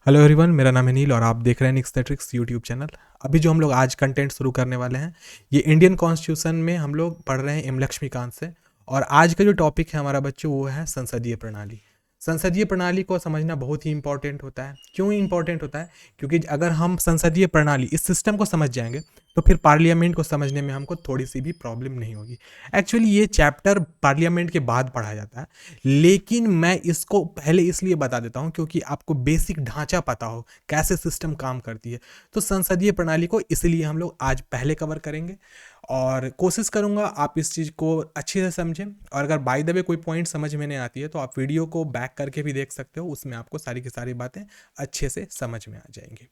Hello everyone, मेरा नाम है नील और आप देख रहे हैं निक्स द ट्रिक्स यूट्यूब चैनल। अभी जो हम लोग आज कंटेंट शुरू करने वाले हैं, ये इंडियन कॉन्स्टिट्यूशन में हम लोग पढ़ रहे हैं एम लक्ष्मीकांत से। और आज का जो टॉपिक है हमारा बच्चों, वो है संसदीय प्रणाली। संसदीय प्रणाली को समझना बहुत ही इंपॉर्टेंट होता है। क्यों इंपॉर्टेंट होता है? क्योंकि अगर हम संसदीय प्रणाली, इस सिस्टम को समझ जाएंगे, तो फिर पार्लियामेंट को समझने में हमको थोड़ी सी भी प्रॉब्लम नहीं होगी। एक्चुअली ये चैप्टर पार्लियामेंट के बाद पढ़ा जाता है, लेकिन मैं इसको पहले इसलिए बता देता हूं क्योंकि आपको बेसिक ढांचा पता हो कैसे सिस्टम काम करती है। तो संसदीय प्रणाली को इसलिए हम लोग आज पहले कवर करेंगे और कोशिश करूंगा आप इस चीज़ को अच्छे से समझें। और अगर बाय द वे कोई पॉइंट समझ में नहीं आती है तो आप वीडियो को बैक करके भी देख सकते हो, उसमें आपको सारी की सारी बातें अच्छे से समझ में आ जाएंगी।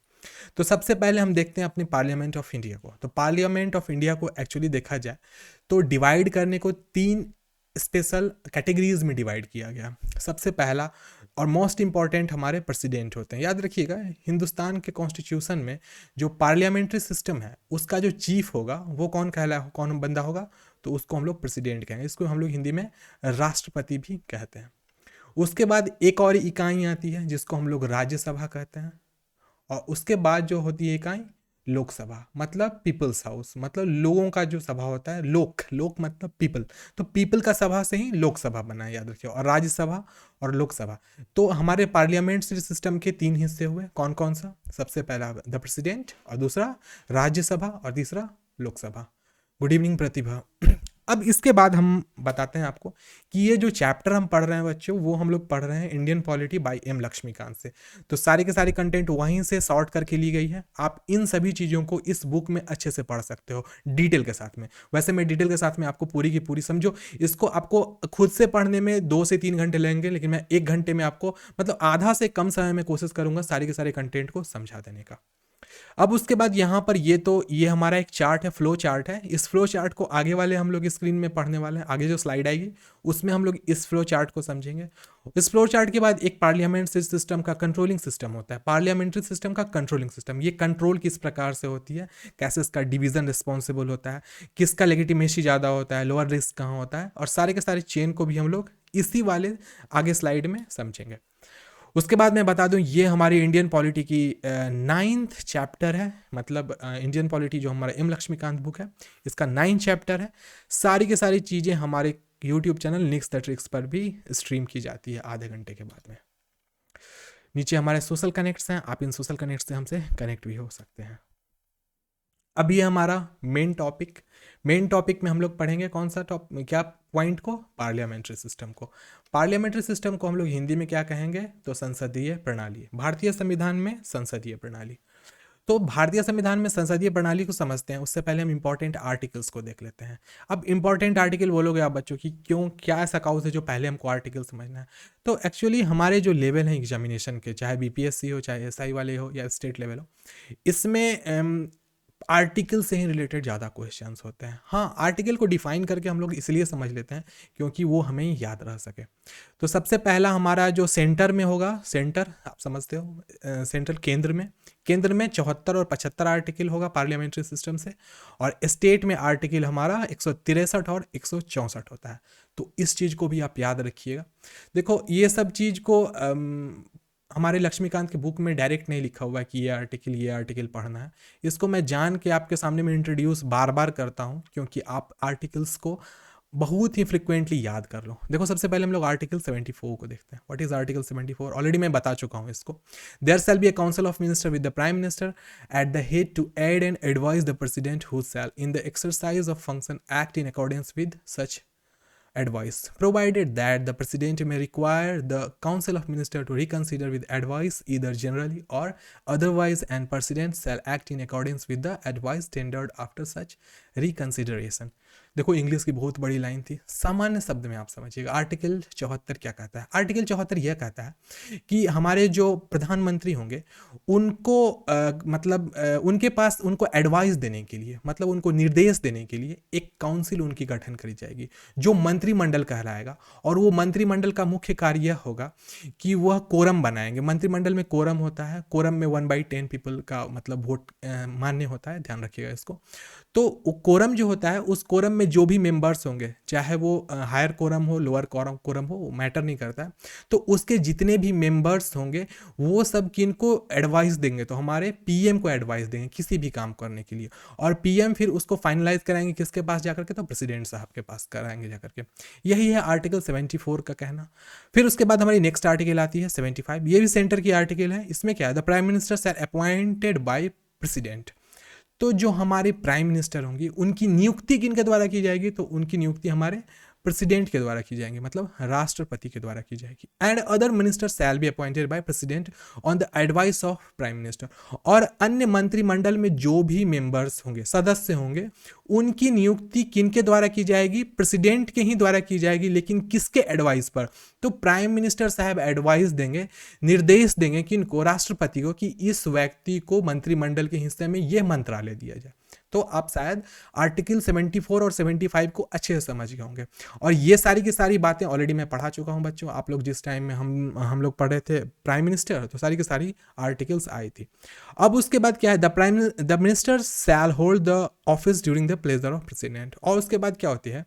तो सबसे पहले हम देखते हैं अपने पार्लियामेंट ऑफ इंडिया को। तो पार्लियामेंट ऑफ इंडिया को एक्चुअली देखा जाए तो डिवाइड करने को तीन स्पेशल कैटेगरीज में डिवाइड किया गया। सबसे पहला और मोस्ट इंपॉर्टेंट हमारे प्रेसिडेंट होते हैं। याद रखिएगा, हिंदुस्तान के कॉन्स्टिट्यूशन में जो पार्लियामेंट्री सिस्टम है उसका जो चीफ होगा वो कौन बंदा होगा, तो उसको हम लोग प्रेसिडेंट कहेंगे। इसको हम लोग हिंदी में राष्ट्रपति भी कहते हैं। उसके बाद एक और इकाई आती है जिसको हम लोग राज्यसभा कहते हैं। और उसके बाद जो होती है इकाई लोकसभा, मतलब पीपल्स हाउस, मतलब लोगों का जो सभा होता है। लोक लोक मतलब पीपल, तो पीपल का सभा से ही लोकसभा बना है, याद रखिए। और राज्यसभा और लोकसभा, तो हमारे पार्लियामेंट सिस्टम के तीन हिस्से हुए। कौन कौन सा? सबसे पहला द प्रेसिडेंट, और दूसरा राज्यसभा, और तीसरा लोकसभा। गुड इवनिंग प्रतिभा। अब इसके बाद हम बताते हैं आपको कि ये जो चैप्टर हम पढ़ रहे हैं बच्चों, वो हम लोग पढ़ रहे हैं Indian polity by M Laxmikanth से। तो सारे के सारे कंटेंट वहीं से सॉर्ट करके ली गई है। आप इन सभी चीज़ों को इस बुक में अच्छे से पढ़ सकते हो डिटेल के साथ में। वैसे मैं डिटेल के साथ में आपको पूरी की पूरी, समझो इसको आपको खुद से पढ़ने में 2 से 3 घंटे लगेंगे, लेकिन मैं 1 घंटे में आपको, मतलब आधा से कम समय में कोशिश करूंगा सारे के सारे कंटेंट को समझा देने का। अब उसके बाद यहाँ पर ये हमारा एक चार्ट है, फ्लो चार्ट है। इस फ्लो चार्ट को आगे वाले हम लोग स्क्रीन में पढ़ने वाले हैं। आगे जो स्लाइड आएगी उसमें हम लोग इस फ्लो चार्ट को समझेंगे। इस फ्लो चार्ट के बाद एक पार्लियामेंट सिस्टम का कंट्रोलिंग सिस्टम होता है। पार्लियामेंट्री सिस्टम का कंट्रोलिंग सिस्टम, ये कंट्रोल किस प्रकार से होती है, कैसे इसका डिवीजन रिस्पॉन्सिबल होता है, किसका लेगिटिमेसी ज़्यादा होता है, लोअर रिस्क कहाँ होता है, और सारे के सारे चेन को भी हम लोग इसी वाले आगे स्लाइड में समझेंगे। उसके बाद मैं बता दूं, ये हमारी इंडियन पॉलिटी की 9th चैप्टर है। मतलब इंडियन पॉलिटी जो हमारा एम लक्ष्मीकांत बुक है, इसका 9th चैप्टर है। सारी की सारी चीज़ें हमारे YouTube channel nix the tricks पर भी स्ट्रीम की जाती है आधे घंटे के बाद में। नीचे हमारे सोशल कनेक्ट्स हैं, आप इन सोशल कनेक्ट से हमसे कनेक्ट भी हो सकते हैं। अब ये हमारा मेन टॉपिक में हम लोग पढ़ेंगे कौन सा क्या पॉइंट को? पार्लियामेंट्री सिस्टम को। पार्लियामेंट्री सिस्टम को हम लोग हिंदी में क्या कहेंगे? तो संसदीय प्रणाली। भारतीय संविधान में संसदीय प्रणाली। तो भारतीय संविधान में संसदीय प्रणाली को समझते हैं, उससे पहले हम इंपॉर्टेंट आर्टिकल्स को देख लेते हैं। अब इंपॉर्टेंट आर्टिकल बोलोगे आप बच्चों की, क्यों, क्या ऐसा काउस है जो पहले हमको आर्टिकल समझना है? तो एक्चुअली हमारे जो लेवल हैं एग्जामिनेशन के, चाहे बीपीएससी हो, चाहे एसआई वाले हो, या स्टेट लेवल हो, इसमें आर्टिकल से ही रिलेटेड ज़्यादा क्वेश्चंस होते हैं। हाँ, आर्टिकल को डिफाइन करके हम लोग इसलिए समझ लेते हैं क्योंकि वो हमें याद रह सके। तो सबसे पहला हमारा जो सेंटर में होगा, सेंटर आप समझते हो, सेंट्रल केंद्र में 74 और 75 आर्टिकल होगा पार्लियामेंट्री सिस्टम से। और स्टेट में आर्टिकल हमारा 163 और 164 होता है। तो इस चीज़ को भी आप याद रखिएगा। देखो, ये सब चीज़ को हमारे लक्ष्मीकांत के बुक में डायरेक्ट नहीं लिखा हुआ है कि ये आर्टिकल पढ़ना है। इसको मैं जान के आपके सामने में इंट्रोड्यूस बार बार करता हूँ क्योंकि आप आर्टिकल्स को बहुत ही फ्रिक्वेंटली याद कर लो। देखो, सबसे पहले हम लोग आर्टिकल 74 को देखते हैं। What is article 74? ऑलरेडी मैं बता चुका हूँ इसको। There shall be a council of minister with the prime minister at the head to aid and advise the president who shall in the exercise of function act in accordance with such advice, provided that the president may require the council of ministers to reconsider with advice either generally or otherwise, and president shall act in accordance with the advice tendered after such reconsideration। देखो, English की बहुत बड़ी line थी, सामान्य शब्द में आप समझिएगा। आर्टिकल 74 क्या कहता है? आर्टिकल 74 यह कहता है कि हमारे जो प्रधानमंत्री होंगे उनको उनके पास उनको एडवाइस देने के लिए, मतलब उनको निर्देश देने के लिए एक काउंसिल उनकी गठन करी जाएगी जो मंत्रिमंडल कहलाएगा। और वो मंत्रिमंडल का मुख्य कार्य यह होगा कि वह कोरम बनाएंगे। मंत्रिमंडल में कोरम होता है, कोरम में 1/10 पीपल का मतलब वोट मान्य होता है, ध्यान रखिएगा इसको। तो कोरम जो होता है, उस कोरम में में जो भी मेंबर्स होंगे, चाहे वो हायर कोरम हो लोअर कोरम हो, वो मैटर नहीं करता है, तो उसके जितने भी मेंबर्स होंगे वो सब किनको एडवाइस देंगे, तो हमारे पीएम को एडवाइस देंगे किसी भी काम करने के लिए, और पीएम फिर उसको फाइनलाइज कराएंगे किसके पास जाकर के, तो प्रेसिडेंट साहब के पास कराएंगे जाकर के। यही है आर्टिकल 74 का कहना। फिर उसके बाद हमारी नेक्स्ट आर्टिकल आती है 75, ये भी सेंटर की आर्टिकल है। इसमें क्या है, the prime minister shell appointed by president. तो जो हमारे प्राइम मिनिस्टर होंगी उनकी नियुक्ति किनके द्वारा की जाएगी, तो उनकी नियुक्ति हमारे प्रेसिडेंट के द्वारा की जाएगी, मतलब राष्ट्रपति के द्वारा की जाएगी। And other minister shall be appointed by president on the advice of prime minister. और अन्य मंत्रिमंडल में जो भी मेंबर्स होंगे, सदस्य होंगे, उनकी नियुक्ति किनके द्वारा की जाएगी, प्रेसिडेंट के ही द्वारा की जाएगी, लेकिन किसके एडवाइस पर, तो प्राइम मिनिस्टर साहब एडवाइस देंगे, निर्देश देंगे किनको, राष्ट्रपति को, कि इस व्यक्ति को मंत्रिमंडल के हिस्से में यह मंत्रालय दिया जाए। तो आप शायद आर्टिकल 74 और 75 को अच्छे से समझ गए होंगे। और ये सारी की सारी बातें ऑलरेडी मैं पढ़ा चुका हूं बच्चों। आप लोग जिस टाइम में हम लोग पढ़ रहे थे प्राइम मिनिस्टर, तो सारी की सारी आर्टिकल्स आई थी। अब उसके बाद क्या है, the minister shall hold the office during the pleasure of president. और उसके बाद क्या होती है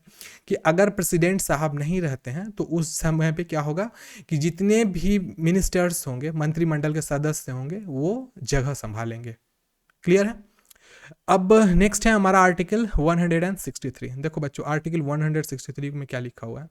कि अगर प्रेसिडेंट साहब नहीं रहते हैं तो उस समय पे क्या होगा कि जितने भी मिनिस्टर्स होंगे, मंत्रिमंडल के सदस्य होंगे, वो जगह संभालेंगे। क्लियर है। अब नेक्स्ट है हमारा आर्टिकल 163। देखो बच्चों, आर्टिकल 163 में क्या लिखा हुआ है,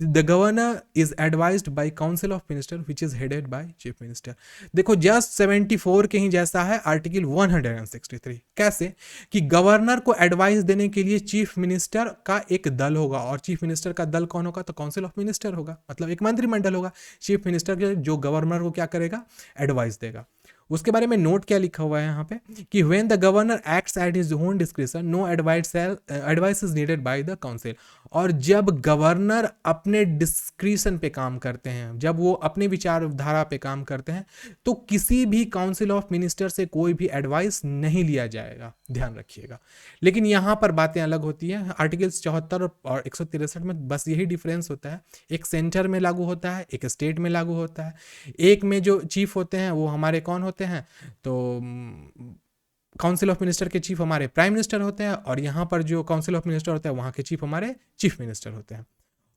the governor is advised by council of minister which is headed by chief minister. देखो जस्ट 74 के ही जैसा है आर्टिकल 163। कैसे कि गवर्नर को एडवाइस देने के लिए चीफ मिनिस्टर का एक दल होगा, और चीफ मिनिस्टर का दल कौन होगा, तो काउंसिल ऑफ मिनिस्टर होगा, मतलब एक मंत्रिमंडल होगा। चीफ मिनिस्टर जो गवर्नर को क्या करेगा, एडवाइस देगा। उसके बारे में नोट क्या लिखा हुआ है यहाँ पे कि when the governor acts at his own description no advice is needed by the council. और जब गवर्नर अपने डिस्क्रिप्शन पे काम करते हैं, जब वो अपने विचारधारा पे काम करते हैं, तो किसी भी काउंसिल ऑफ मिनिस्टर से कोई भी एडवाइस नहीं लिया जाएगा, ध्यान रखिएगा। लेकिन यहाँ पर बातें अलग होती हैं। आर्टिकल 74 और 163 में बस यही डिफरेंस होता है, एक सेंटर में लागू होता है, एक स्टेट में लागू होता है। एक में जो चीफ होते हैं वो हमारे कौन होते हैं, तो काउंसिल ऑफ मिनिस्टर के चीफ हमारे प्राइम मिनिस्टर होते हैं, और यहाँ पर जो काउंसिल ऑफ मिनिस्टर होता है वहाँ के चीफ हमारे चीफ मिनिस्टर होते हैं।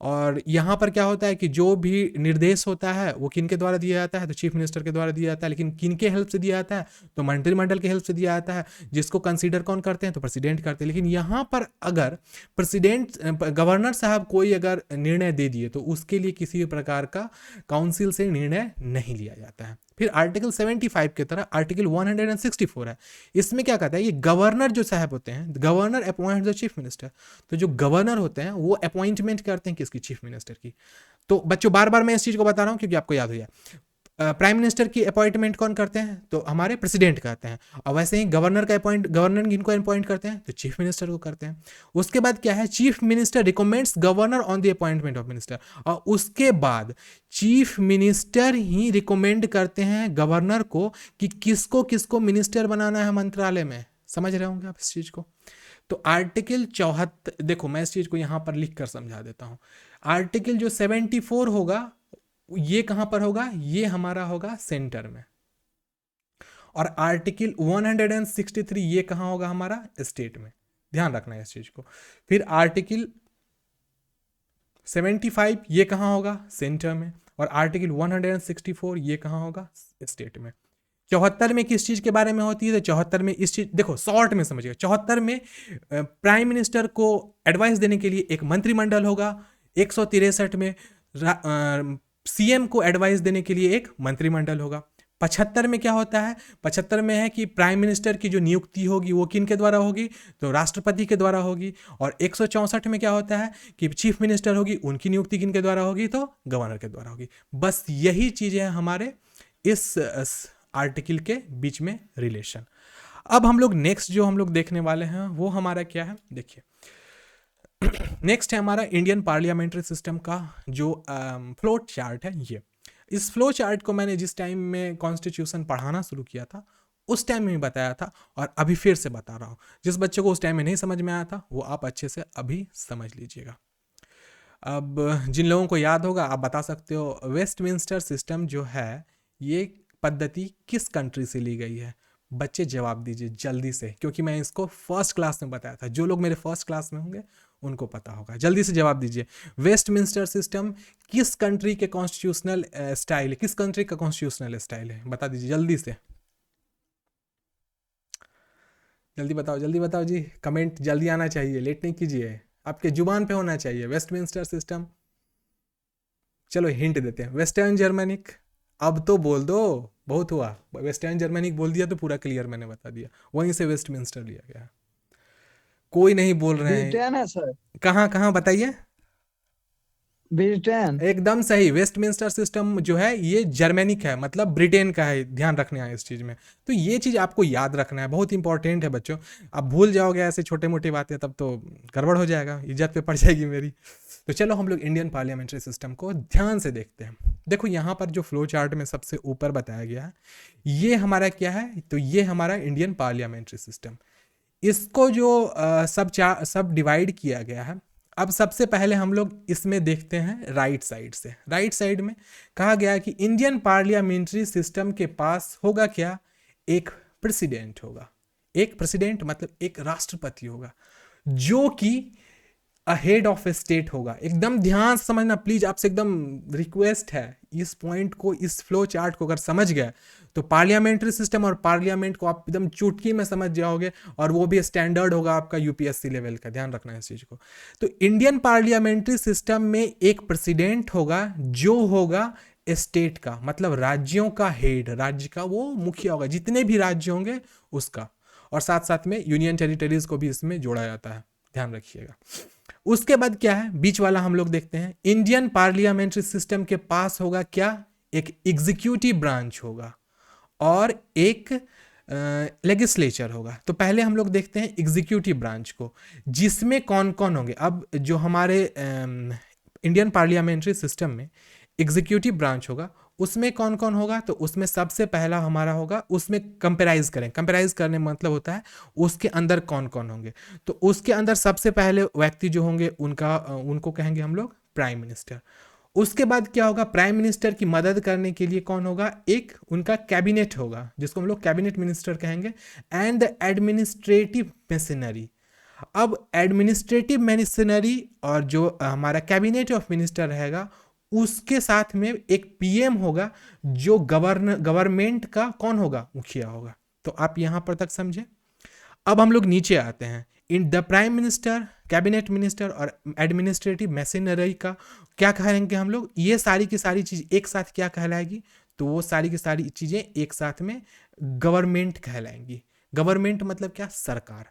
और यहाँ पर क्या होता है कि जो भी निर्देश होता है वो किनके द्वारा दिया जाता है, तो चीफ मिनिस्टर के द्वारा दिया जाता है। लेकिन किनके हेल्प से दिया जाता है, तो मंत्रिमंडल के हेल्प से दिया जाता है, जिसको कंसीडर कौन करते हैं, तो प्रेसिडेंट करते हैं। लेकिन यहाँ पर अगर प्रेसिडेंट गवर्नर साहब कोई अगर निर्णय दे दिए तो उसके लिए किसी भी प्रकार का काउंसिल से निर्णय नहीं लिया जाता है। फिर आर्टिकल 75 की तरह आर्टिकल 164 है। इसमें क्या कहता है, ये गवर्नर जो साहब होते हैं, governor appoint the chief minister. तो जो गवर्नर होते हैं वो अपॉइंटमेंट करते हैं किसकी, चीफ मिनिस्टर की। तो बच्चों बार बार मैं इस चीज को बता रहा हूं क्योंकि आपको याद हो जाए। प्राइम मिनिस्टर की अपॉइंटमेंट कौन करते हैं, तो हमारे प्रेसिडेंट करते हैं। और वैसे ही गवर्नर किनको अपॉइंट करते हैं, तो चीफ मिनिस्टर को करते हैं। उसके बाद क्या है, chief minister recommends governor on the appointment of minister. और उसके बाद चीफ मिनिस्टर ही रिकमेंड करते हैं गवर्नर को कि किसको किसको मिनिस्टर बनाना है मंत्रालय में। समझ रहे होंगे आप इस चीज को। तो आर्टिकल 74, देखो मैं इस चीज को यहां पर लिख कर समझा देता हूं। आर्टिकल जो 74 होगा ये कहां पर होगा, ये हमारा होगा सेंटर में। और आर्टिकल 163 ये कहां होगा, हमारा स्टेट में। ध्यान रखना है इस चीज को। फिर आर्टिकल 75 ये कहां होगा, सेंटर में। और आर्टिकल 164 ये कहां होगा, स्टेट में। 74 में किस चीज के बारे में होती है, तो 74 में इस चीज, देखो शॉर्ट में समझिएगा, 74 में प्राइम मिनिस्टर को एडवाइस देने के लिए एक मंत्रिमंडल होगा। 163 में सीएम को एडवाइस देने के लिए एक मंत्रिमंडल होगा। 75 में क्या होता है, 75 में है कि प्राइम मिनिस्टर की जो नियुक्ति होगी वो किन के द्वारा होगी, तो राष्ट्रपति के द्वारा होगी। और 164 में क्या होता है कि चीफ मिनिस्टर होगी, उनकी नियुक्ति किन के द्वारा होगी, तो गवर्नर के द्वारा होगी। बस यही चीजें हैं हमारे इस आर्टिकल के बीच में रिलेशन। अब हम लोग नेक्स्ट जो हम लोग देखने वाले हैं वो हमारा क्या है, देखिए नेक्स्ट है हमारा इंडियन पार्लियामेंट्री सिस्टम का जो फ्लो चार्ट है। ये इस फ्लो चार्ट को मैंने जिस टाइम में कॉन्स्टिट्यूशन पढ़ाना शुरू किया था उस टाइम में बताया था, और अभी फिर से बता रहा हूँ। जिस बच्चे को उस टाइम में नहीं समझ में आया था वो आप अच्छे से अभी समझ लीजिएगा। अब जिन लोगों को याद होगा आप बता सकते हो, वेस्टमिंस्टर सिस्टम जो है ये पद्धति किस कंट्री से ली गई है। बच्चे जवाब दीजिए जल्दी से, क्योंकि मैं इसको फर्स्ट क्लास में बताया था। जो लोग मेरे फर्स्ट क्लास में होंगे उनको पता होगा। जल्दी से जवाब दीजिए, वेस्टमिंस्टर सिस्टम किस कंट्री के कॉन्स्टिट्यूशनल स्टाइल है, किस कंट्री का कॉन्स्टिट्यूशनल स्टाइल है, बता दीजिए जल्दी से, जल्दी बताओ जी, कमेंट जल्दी आना चाहिए, लेट नहीं कीजिए, आपके जुबान पे होना चाहिए। वेस्टमिंस्टर सिस्टम, चलो हिंट देते हैं, वेस्टर्न जर्मनिक। अब तो बोल दो, बहुत हुआ, वेस्टर्न जर्मनिक बोल दिया तो पूरा क्लियर मैंने बता दिया, वहीं से वेस्टमिंस्टर लिया गया। कोई नहीं बोल रहे हैं, ब्रिटेन है सर, कहाँ कहाँ बताइए। ब्रिटेन। एकदम सही, वेस्टमिंस्टर सिस्टम जो है ये जर्मेनिक है, मतलब ब्रिटेन का है, ध्यान रखना है इस चीज़ में। तो ये चीज़ आपको याद रखना है, बहुत इंपॉर्टेंट है बच्चों। आप भूल जाओगे ऐसे छोटे मोटी बातें तब तो गड़बड़ हो जाएगा, इज्जत पे पड़ जाएगी मेरी। तो चलो हम लोग इंडियन पार्लियामेंट्री सिस्टम को ध्यान से देखते हैं। देखो यहाँ पर जो फ्लो चार्ट में सबसे ऊपर बताया गया है, ये हमारा क्या है, तो ये हमारा इंडियन पार्लियामेंट्री सिस्टम। इसको जो सब डिवाइड किया गया है। अब सबसे पहले हम लोग इसमें देखते हैं राइट साइड से। राइट साइड में कहा गया है कि इंडियन पार्लियामेंट्री सिस्टम के पास होगा क्या, एक प्रेसिडेंट होगा। एक प्रेसिडेंट मतलब एक राष्ट्रपति होगा, जो कि हेड ऑफ स्टेट होगा। एकदम ध्यान से समझना प्लीज, आपसे एकदम रिक्वेस्ट है, इस पॉइंट को, इस फ्लो चार्ट को अगर समझ गए तो पार्लियामेंट्री सिस्टम और पार्लियामेंट को आप एकदम चुटकी में समझ जाओगे, और वो भी स्टैंडर्ड होगा आपका यूपीएससी लेवल का, ध्यान रखना है इस चीज को। तो इंडियन पार्लियामेंट्री सिस्टम में एक प्रेसिडेंट होगा जो होगा स्टेट का, मतलब राज्यों का हेड, राज्य का वो मुखिया होगा, जितने भी राज्य होंगे उसका, और साथ साथ में यूनियन टेरिटरीज को भी इसमें जोड़ा जाता है, ध्यान रखिएगा। उसके बाद क्या है, बीच वाला हम लोग देखते हैं, इंडियन पार्लियामेंट्री सिस्टम के पास होगा क्या, एक एग्जीक्यूटिव ब्रांच होगा और एक लेजिस्लेचर होगा। तो पहले हम लोग देखते हैं एग्जीक्यूटिव ब्रांच को, जिसमें कौन कौन होंगे। अब जो हमारे इंडियन पार्लियामेंट्री सिस्टम में एग्जीक्यूटिव ब्रांच होगा, उसमें कौन कौन होगा, तो उसमें सबसे पहला हमारा होगा, उसमें कंपेराइज करें, कंपेराइज करने मतलब होता है उसके अंदर कौन कौन होंगे। तो उसके अंदर सबसे पहले व्यक्ति जो होंगे उनको कहेंगे हम लोग प्राइम मिनिस्टर। उसके बाद क्या होगा, प्राइम मिनिस्टर की मदद करने के लिए कौन होगा, एक उनका कैबिनेट होगा, जिसको हम लोग कैबिनेट मिनिस्टर कहेंगे, एंड द एडमिनिस्ट्रेटिव मशीनरी। अब एडमिनिस्ट्रेटिव मशीनरी और जो हमारा कैबिनेट ऑफ मिनिस्टर रहेगा, उसके साथ में एक पीएम होगा, जो गवर्नमेंट का कौन होगा, मुखिया होगा। तो आप यहां पर तक समझे। अब हम लोग नीचे आते हैं, in the prime minister, cabinet minister और एडमिनिस्ट्रेटिव मशीनरी का क्या कहेंगे हम लोग, ये सारी की सारी चीज एक साथ क्या कहलाएगी, तो वो सारी की सारी चीजें एक साथ में गवर्नमेंट कहलाएंगी। गवर्नमेंट मतलब क्या, सरकार।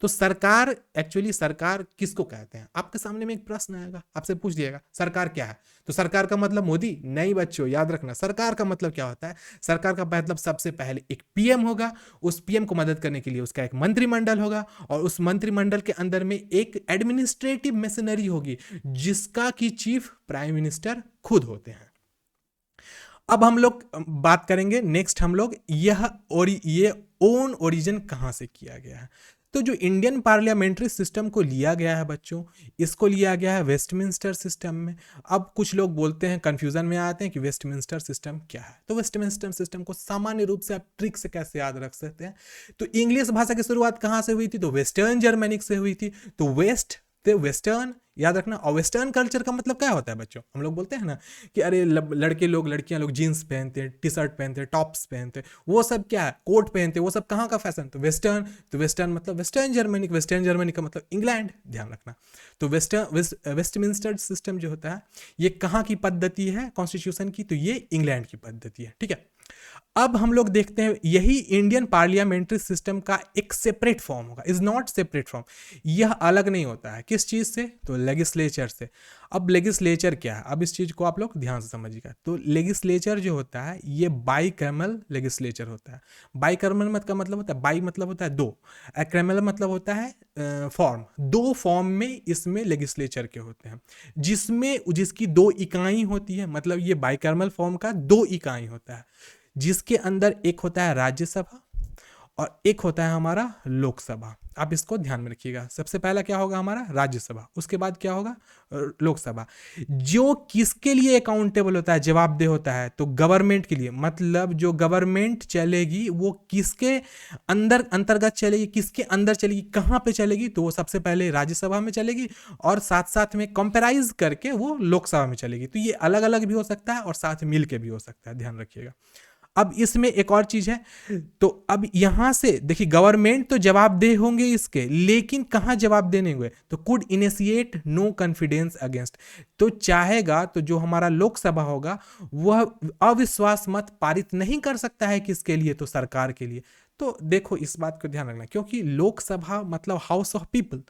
तो सरकार, एक्चुअली सरकार किसको कहते हैं, आपके सामने में एक प्रश्न आएगा, आपसे पूछ दिएगा सरकार क्या है, तो सरकार का मतलब मोदी नहीं बच्चों, याद रखना सरकार का मतलब क्या होता है। सरकार का मतलब सबसे पहले एक पीएम होगा, उस पीएम को मदद करने के लिए उसका एक मंत्रिमंडल होगा, और उस मंत्रिमंडल के अंदर में एक एडमिनिस्ट्रेटिव मशीनरी होगी, जिसका की चीफ प्राइम मिनिस्टर खुद होते हैं। अब हम लोग बात करेंगे नेक्स्ट, हम लोग ये ओन ओरिजिन कहां से किया गया है। तो जो इंडियन पार्लियामेंट्री सिस्टम को लिया गया है बच्चों, इसको लिया गया है वेस्टमिंस्टर सिस्टम में। अब कुछ लोग बोलते हैं, कंफ्यूजन में आते हैं कि वेस्टमिंस्टर सिस्टम क्या है। तो वेस्टमिंस्टर सिस्टम को सामान्य रूप से आप ट्रिक से कैसे याद रख सकते हैं, तो इंग्लिश भाषा की शुरुआत कहां से हुई थी, तो वेस्टर्न जर्मनिक से हुई थी। तो वेस्टर्न याद रखना। और वेस्टर्न कल्चर का मतलब क्या होता है बच्चों, हम लोग बोलते हैं ना कि अरे लड़के लोग, लड़कियां लोग जीन्स पहनते हैं, टी शर्ट पहनते हैं, टॉप्स पहनते हैं, वो सब क्या है, कोट पहनते हैं, वो सब कहाँ का फैशन, तो वेस्टर्न। तो वेस्टर्न मतलब वेस्टर्न जर्मनिक, वेस्टर्न जर्मनिक का मतलब इंग्लैंड, ध्यान रखना। तो वेस्टमिंस्टर सिस्टम जो होता है, ये कहाँ की पद्धति है कॉन्स्टिट्यूशन की, तो ये इंग्लैंड की पद्धति है, ठीक है। अब हम लोग देखते हैं, यही इंडियन पार्लियामेंट्री सिस्टम का एक सेपरेट फॉर्म होगा, इज नॉट सेपरेट फॉर्म, यह अलग नहीं होता है, किस चीज से, तो लेजिस्लेचर से। अब लेजिस्लेचर क्या है, अब इस चीज को आप लोग ध्यान से समझिएगा। तो लेजिस्लेचर जो होता है, ये बाइकैमल लेजिस्लेचर होता है। बाइकैमल का मतलब होता है, बाई मतलब होता है दो, एक्रेमल मतलब होता है फॉर्म, दो फॉर्म में इसमें लेजिस्लेचर के होते हैं, जिसकी दो इकाई होती है, मतलब ये बाइकैमल फॉर्म का दो इकाई होता है, जिसके अंदर एक होता है राज्यसभा और एक होता है हमारा लोकसभा। आप इसको ध्यान में रखिएगा। सबसे पहला क्या होगा हमारा राज्यसभा, उसके बाद क्या होगा लोकसभा। जो किसके लिए अकाउंटेबल होता है, जवाबदेह होता है, तो गवर्नमेंट के लिए। मतलब जो गवर्नमेंट चलेगी वो किसके अंदर अंतर्गत चलेगी, किसके अंदर चलेगी, कहाँ पे चलेगी, तो वो सबसे पहले राज्यसभा में चलेगी और साथ साथ में कंपेराइज करके वो लोकसभा में चलेगी। तो ये अलग अलग भी हो सकता है और साथ मिल के भी हो सकता है, ध्यान रखिएगा। अब इसमें एक और चीज है, तो अब यहां से देखिए गवर्नमेंट तो जवाबदेह होंगे इसके, लेकिन कहां जवाब देने हुए, तो could initiate no confidence against, तो चाहेगा तो जो हमारा लोकसभा होगा वह अविश्वास मत पारित नहीं कर सकता है, किसके लिए, तो सरकार के लिए। तो देखो इस बात को ध्यान रखना, क्योंकि लोकसभा मतलब हाउस ऑफ पीपल,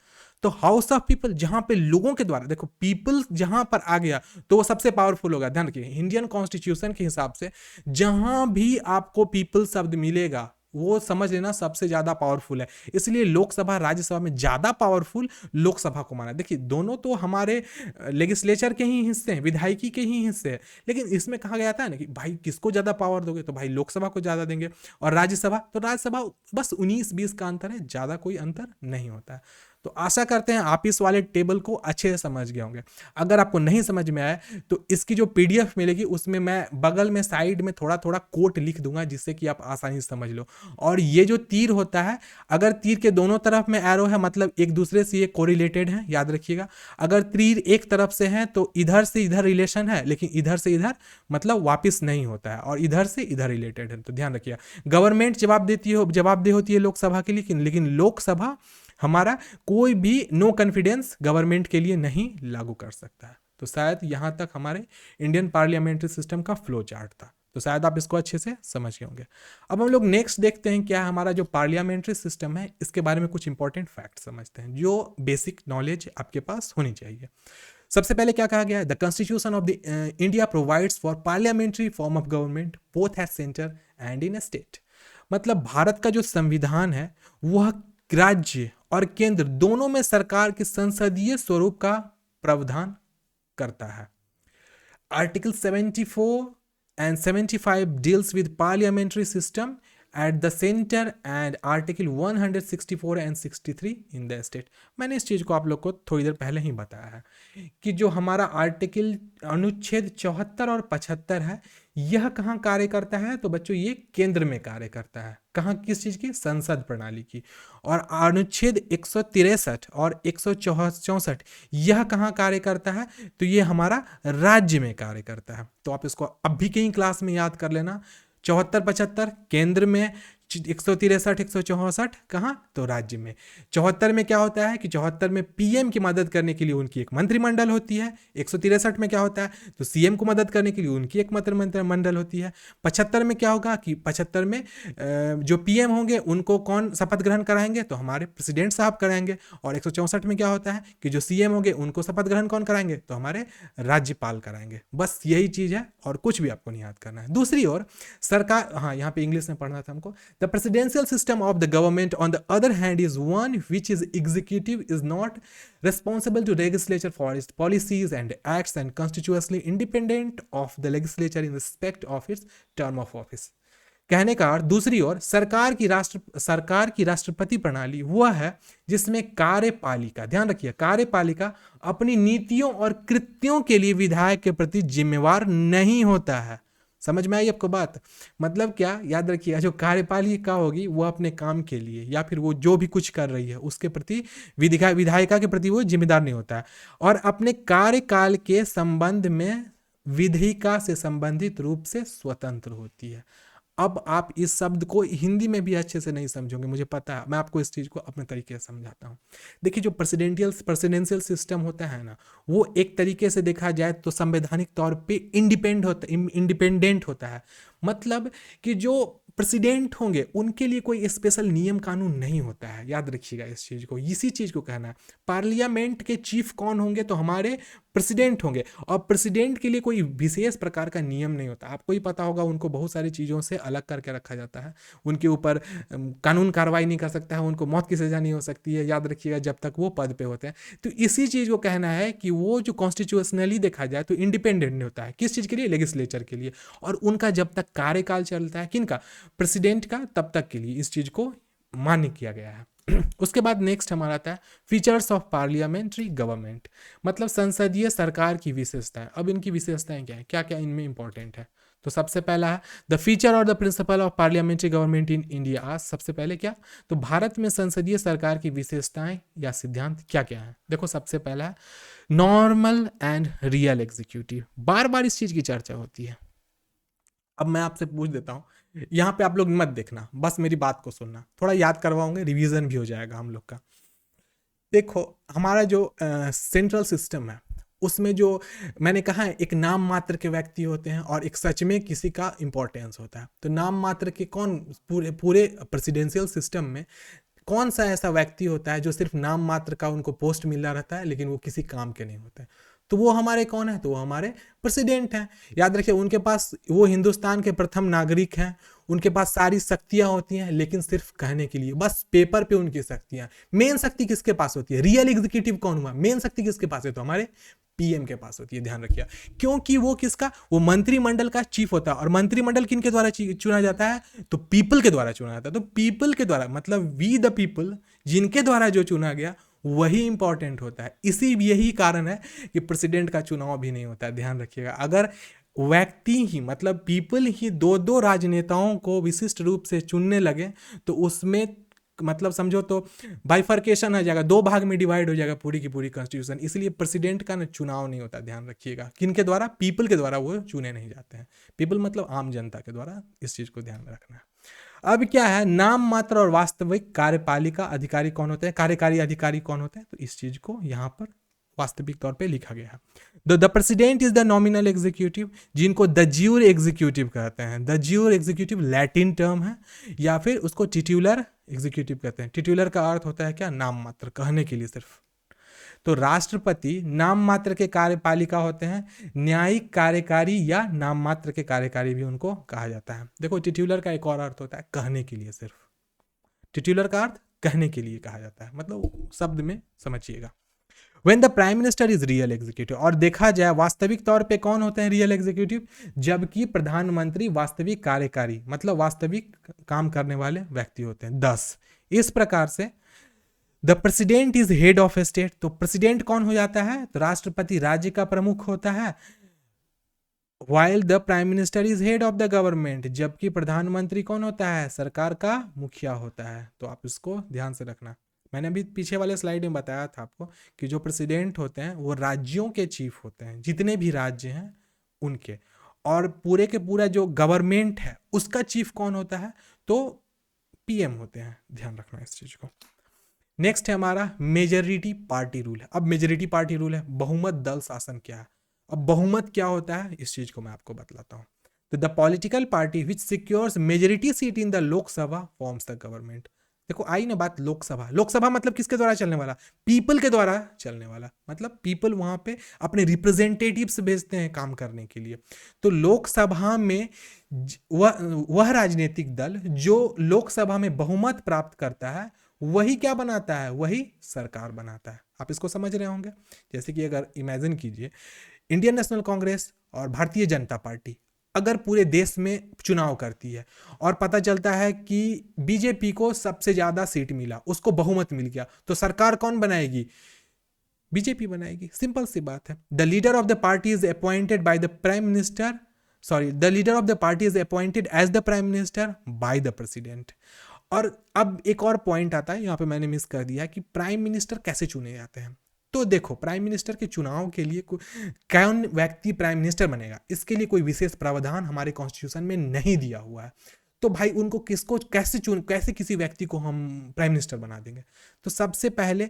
तो हाउस ऑफ पीपल जहां पे लोगों के द्वारा, देखो पीपल जहां पर आ गया तो वो सबसे पावरफुल होगा। ध्यान रखिए इंडियन कॉन्स्टिट्यूशन के हिसाब से जहां भी आपको पीपल शब्द मिलेगा वो समझ लेना सबसे ज्यादा पावरफुल है। इसलिए लोकसभा राज्यसभा में ज्यादा पावरफुल लोकसभा को माना। देखिए दोनों तो हमारे लेजिस्लेचर के ही हिस्से हैं, विधायकी के ही हिस्से हैं, लेकिन इसमें कहा गया था ना कि भाई किसको ज्यादा पावर दोगे, तो भाई लोकसभा को ज्यादा देंगे। और राज्यसभा, तो राज्यसभा बस 19-20 का अंतर है, ज्यादा कोई अंतर नहीं होता है। तो आशा करते हैं आप इस वाले टेबल को अच्छे से समझ गए होंगे। अगर आपको नहीं समझ में आया तो इसकी जो पीडीएफ मिलेगी उसमें मैं बगल में साइड में थोड़ा थोड़ा कोट लिख दूंगा, जिससे कि आप आसानी से समझ लो। और ये जो तीर होता है, अगर तीर के दोनों तरफ में एरो है मतलब एक दूसरे से ये कोरिलेटेड है, याद रखिएगा। अगर तीर एक तरफ से है तो इधर से इधर रिलेशन है, लेकिन इधर से इधर मतलब वापिस नहीं होता है, और इधर से इधर रिलेटेड है, तो ध्यान रखिएगा। गवर्नमेंट जवाबदेह होती है लोकसभा के लिए, लेकिन लोकसभा हमारा कोई भी नो कॉन्फिडेंस गवर्नमेंट के लिए नहीं लागू कर सकता है। तो शायद यहां तक हमारे इंडियन पार्लियामेंट्री सिस्टम का फ्लो चार्ट था, तो शायद आप इसको अच्छे से समझ गए होंगे। अब हम लोग नेक्स्ट देखते हैं क्या हमारा जो पार्लियामेंट्री सिस्टम है इसके बारे में कुछ इंपॉर्टेंट फैक्ट समझते हैं, जो बेसिक नॉलेज आपके पास होनी चाहिए। सबसे पहले क्या कहा गया है, the constitution of the India provides for parliamentary form of government both at centre and in state. मतलब भारत का जो संविधान है वह राज्य और केंद्र दोनों में सरकार के संसदीय स्वरूप का प्रावधान करता है। Article 74 and 75 deals with parliamentary system at the center and article 164 and 63 in the state। मैंने इस चीज को आप लोग को थोड़ी देर पहले ही बताया है कि जो हमारा आर्टिकल अनुच्छेद 74 और 75 है यह कहाँ कार्य करता है, तो बच्चों ये केंद्र में कार्य करता है। कहाँ, किस चीज की, संसद प्रणाली की। और अनुच्छेद 163 और 164 यह कहाँ कार्य करता है, तो ये हमारा राज्य में कार्य करता है। तो आप इसको अभी कहीं क्लास में याद कर लेना। 74-75 केंद्र में, 163-164 कहाँ, तो राज्य में। 74 में क्या होता है कि 74 में पीएम की मदद करने के लिए उनकी एक मंत्रिमंडल होती है। 163 में क्या होता है, तो सीएम को मदद करने के लिए उनकी एक मंत्रिमंडल होती है। 75 में क्या होगा कि 75 में जो पीएम होंगे उनको कौन शपथ ग्रहण कराएंगे, तो हमारे प्रेसिडेंट साहब कराएंगे। और 164 में क्या होता है कि जो सीएम होंगे उनको शपथ ग्रहण कौन कराएंगे, तो हमारे राज्यपाल कराएंगे। बस यही चीज है और कुछ भी आपको नहीं याद करना है। दूसरी ओर सरकार, हाँ यहाँ पे इंग्लिश में पढ़ना था हमको, The presidential system of the government, on the other hand, is one which is executive is not responsible to legislature for its policies and acts and constitutionally independent of the legislature in respect of its term of office। कहने का अर्थ, दूसरी ओर सरकार की राष्ट्रपति प्रणाली वह है जिसमें कार्यपालिका, ध्यान रखिए, कार्यपालिका अपनी नीतियों और कृत्यों के लिए विधायक के प्रति जिम्मेवार नहीं होता है। समझ में आई आपको बात? मतलब क्या, याद रखिए, जो कार्यपालिका होगी वो अपने काम के लिए या फिर वो जो भी कुछ कर रही है उसके प्रति विधायिका के प्रति वो जिम्मेदार नहीं होता है, और अपने कार्यकाल के संबंध में विधिका से संबंधित रूप से स्वतंत्र होती है। अब आप इस शब्द को हिंदी में भी अच्छे से नहीं समझोगे, मुझे पता है, मैं आपको इस चीज को अपने तरीके से समझाता हूँ। देखिए जो प्रेसिडेंशियल सिस्टम होता है ना, वो एक तरीके से देखा जाए तो संवैधानिक तौर पे इंडिपेंडेंट होता है। मतलब कि जो प्रेसिडेंट होंगे उनके लिए कोई स्पेशल नियम कानून नहीं होता है, याद रखिएगा इस चीज को, इसी चीज को कहना है। पार्लियामेंट के चीफ कौन होंगे, तो हमारे प्रेसिडेंट होंगे, और प्रेसिडेंट के लिए कोई विशेष प्रकार का नियम नहीं होता। आपको ही पता होगा उनको बहुत सारी चीज़ों से अलग करके रखा जाता है, उनके ऊपर कानून कार्रवाई नहीं कर सकता है, उनको मौत की सजा नहीं हो सकती है, याद रखिएगा, जब तक वो पद पे होते हैं। तो इसी चीज़ को कहना है कि वो जो कॉन्स्टिट्यूशनली देखा जाए तो इंडिपेंडेंट नहीं होता है। किस चीज़ के लिए? लेजिस्लेचर के लिए। और उनका जब तक कार्यकाल चलता है, किनका? प्रेसिडेंट का, तब तक के लिए इस चीज़ को मान्य किया गया है। उसके बाद नेक्स्ट हमारा आता है फीचर्स ऑफ पार्लियामेंट्री गवर्नमेंट, मतलब संसदीय सरकार की विशेषताएं। अब इनकी विशेषताएं क्या है, क्या क्या इनमें इंपॉर्टेंट है। तो सबसे पहला है द फीचर और the principle of parliamentary government in India. आज सबसे पहले क्या, तो भारत में संसदीय सरकार की विशेषताएं या सिद्धांत क्या क्या है। देखो सबसे पहला है नॉर्मल एंड रियल एग्जीक्यूटिव, बार बार इस चीज की चर्चा होती है। अब मैं आपसे पूछ देता हूं, यहाँ पे आप लोग मत देखना, बस मेरी बात को सुनना, थोड़ा याद करवाऊंगे, रिवीजन भी हो जाएगा हम लोग का। देखो हमारा जो सेंट्रल सिस्टम है उसमें जो मैंने कहा है एक नाम मात्र के व्यक्ति होते हैं और एक सच में किसी का इंपॉर्टेंस होता है। तो नाम मात्र के कौन, पूरे पूरे प्रेसिडेंशियल सिस्टम में कौन सा ऐसा व्यक्ति होता है जो सिर्फ नाम मात्र का उनको पोस्ट मिला रहता है लेकिन वो किसी काम के नहीं होते हैं। तो वो हमारे कौन है, तो वो हमारे प्रेसिडेंट हैं। याद रखिए उनके पास, वो हिंदुस्तान के प्रथम नागरिक हैं, उनके पास सारी शक्तियां होती हैं लेकिन सिर्फ कहने के लिए, बस पेपर पे उनकी शक्तियां। मेन शक्ति किसके पास होती है, रियल एग्जीक्यूटिव कौन हुआ, मेन शक्ति किसके पास है, तो हमारे पीएम के पास होती है। ध्यान रखिए, क्योंकि वो किसका, वो मंत्रिमंडल का चीफ होता है। और मंत्रिमंडल किन के द्वारा चुना जाता है, तो पीपल के द्वारा चुना जाता है। तो पीपल के द्वारा मतलब वी द पीपल, जिनके द्वारा जो चुना गया वही इंपॉर्टेंट होता है। इसी यही कारण है कि प्रेसिडेंट का चुनाव भी नहीं होता है। ध्यान रखिएगा, अगर व्यक्ति ही मतलब पीपल ही दो दो राजनेताओं को विशिष्ट रूप से चुनने लगे तो उसमें मतलब समझो तो बाइफर्केशन हो जाएगा, दो भाग में डिवाइड हो जाएगा पूरी की पूरी कॉन्स्टिट्यूशन। इसलिए प्रेसिडेंट का ना चुनाव नहीं होता। ध्यान रखिएगा, किनके द्वारा, पीपल के द्वारा वो चुने नहीं जाते हैं। पीपल मतलब आम जनता के द्वारा, इस चीज को ध्यान में रखना है। अब क्या है, नाम मात्र और वास्तविक कार्यपालिका अधिकारी कौन होते हैं, कार्यकारी अधिकारी कौन होते हैं, तो इस चीज को यहाँ पर वास्तविक तौर पे लिखा गया है। The president is the nominal executive, जिनको द ज्यूर एग्जीक्यूटिव कहते हैं। द ज्यूर एग्जीक्यूटिव लैटिन टर्म है, या फिर उसको टिट्यूलर एग्जीक्यूटिव कहते हैं। टिट्यूलर का अर्थ होता है क्या, नाम मात्र, कहने के लिए सिर्फ। तो राष्ट्रपति नाम मात्र के कार्यपालिका होते हैं, न्यायिक कार्यकारी या नाम मात्र के कार्यकारी भी उनको कहा जाता है। देखो टिट्यूलर का एक और अर्थ होता है कहने के लिए सिर्फ, टिट्यूलर का अर्थ कहने के लिए कहा जाता है, मतलब शब्द में समझिएगा। When the prime minister is real executive, और देखा जाए वास्तविक तौर पे कौन होते हैं रियल एग्जीक्यूटिव, जबकि प्रधानमंत्री वास्तविक कार्यकारी मतलब वास्तविक काम करने वाले व्यक्ति होते हैं। 10 इस प्रकार से the president is head of state, तो प्रेसिडेंट कौन हो जाता है, तो राष्ट्रपति राज्य का प्रमुख होता है। While the prime minister is head of the government, जबकि प्रधानमंत्री कौन होता है, सरकार का मुखिया होता है। तो आप इसको ध्यान से रखना। मैंने अभी पीछे वाले स्लाइड में बताया था आपको कि जो प्रेसिडेंट होते हैं वो राज्यों के चीफ होते हैं, जितने भी राज्य हैं उनके, और पूरे के पूरा जो गवर्नमेंट है उसका चीफ कौन होता है, तो पीएम होते हैं। ध्यान रखना इस चीज को। नेक्स्ट है हमारा मेजोरिटी पार्टी रूल है। अब मेजोरिटी पार्टी रूल है, बहुमत दल शासन क्या है। अब बहुमत क्या होता है इस चीज को मैं आपको बतलाता हूँ। तो the political party which secures majority seat in the Lok Sabha forms the government. देखो आई ना बात, लोकसभा, लोकसभा मतलब किसके द्वारा चलने वाला, पीपल के द्वारा चलने वाला, मतलब पीपल वहां पे अपने रिप्रेजेंटेटिव्स भेजते हैं काम करने के लिए। तो लोकसभा में वह राजनीतिक दल जो लोकसभा में बहुमत प्राप्त करता है वही क्या बनाता है, वही सरकार बनाता है। आप इसको समझ रहे होंगे। जैसे कि अगर इमेजिन कीजिए इंडियन नेशनल कांग्रेस और भारतीय जनता पार्टी अगर पूरे देश में चुनाव करती है और पता चलता है कि बीजेपी को सबसे ज्यादा सीट मिला, उसको बहुमत मिल गया, तो सरकार कौन बनाएगी, बीजेपी बनाएगी। सिंपल सी बात है। The leader of the party is appointed by the prime minister, sorry the leader of the party is appointed as the prime minister by the president. और अब एक और पॉइंट आता है, यहाँ पे मैंने मिस कर दिया कि प्राइम मिनिस्टर कैसे चुने जाते हैं। तो देखो प्राइम मिनिस्टर के चुनाव के लिए कौन व्यक्ति प्राइम मिनिस्टर बनेगा, इसके लिए कोई विशेष प्रावधान हमारे कॉन्स्टिट्यूशन में नहीं दिया हुआ है। तो भाई उनको किसको कैसे किसी व्यक्ति को हम प्राइम मिनिस्टर बना देंगे। तो सबसे पहले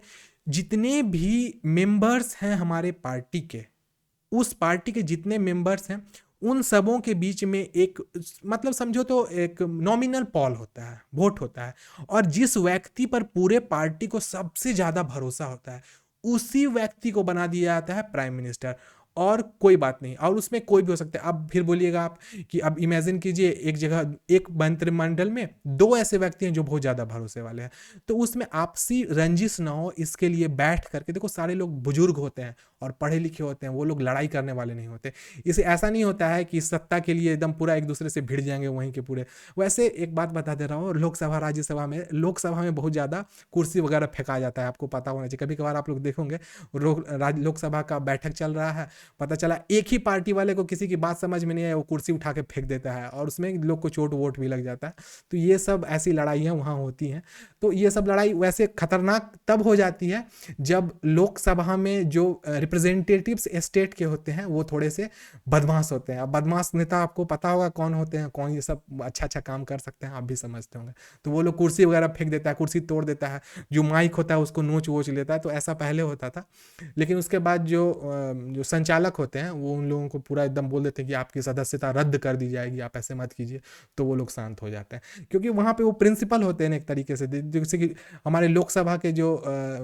जितने भी मेंबर्स हैं हमारे पार्टी के, उस पार्टी के जितने मेंबर्स हैं उन सबों के बीच में एक मतलब समझो तो एक नॉमिनल पॉल होता है, वोट होता है, और जिस व्यक्ति पर पूरे पार्टी को सबसे ज्यादा भरोसा होता है उसी व्यक्ति को बना दिया जाता है प्राइम मिनिस्टर, और कोई बात नहीं, और उसमें कोई भी हो सकता है। अब फिर बोलिएगा आप कि अब इमेजिन कीजिए एक जगह एक मंत्रिमंडल में दो ऐसे व्यक्ति हैं जो बहुत ज्यादा भरोसे वाले हैं, तो उसमें आपसी रंजिश ना हो इसके लिए बैठ करके, देखो सारे लोग बुजुर्ग होते हैं और पढ़े लिखे होते हैं, वो लोग लड़ाई करने वाले नहीं होते। इसे ऐसा नहीं होता है कि सत्ता के लिए एकदम पूरा एक दूसरे से भिड़ जाएंगे वहीं के पूरे। वैसे एक बात बता दे रहा हूँ, लोकसभा में बहुत ज़्यादा कुर्सी वगैरह फेंका जाता है, आपको पता होना चाहिए। कभी कभार आप लोग देखोगे लोकसभा का बैठक चल रहा है, पता चला एक ही पार्टी वाले को किसी की बात समझ में नहीं आया, वो कुर्सी उठा के फेंक देता है और उसमें लोग को चोट वोट भी लग जाता है। तो ये सब ऐसी लड़ाइयाँ वहाँ होती हैं। तो ये सब लड़ाई वैसे खतरनाक तब हो जाती है जब लोकसभा में जो रिप्रेजेंटेटिव्स स्टेट के होते हैं वो थोड़े से बदमाश होते हैं। अब बदमाश नेता आपको पता होगा कौन होते हैं, कौन ये सब अच्छा अच्छा काम कर सकते हैं, आप भी समझते होंगे। तो वो लोग कुर्सी वगैरह फेंक देता है, कुर्सी तोड़ देता है, जो माइक होता है उसको नोच वोच लेता है। तो ऐसा पहले होता था, लेकिन उसके बाद जो संचालक होते हैं वो उन लोगों को पूरा एकदम बोल देते हैं कि आपकी सदस्यता रद्द कर दी जाएगी, आप ऐसे मत कीजिए। तो वो लोग शांत हो जाते हैं, क्योंकि वहाँ पे वो प्रिंसिपल होते हैं एक तरीके से। जैसे कि हमारे लोकसभा के जो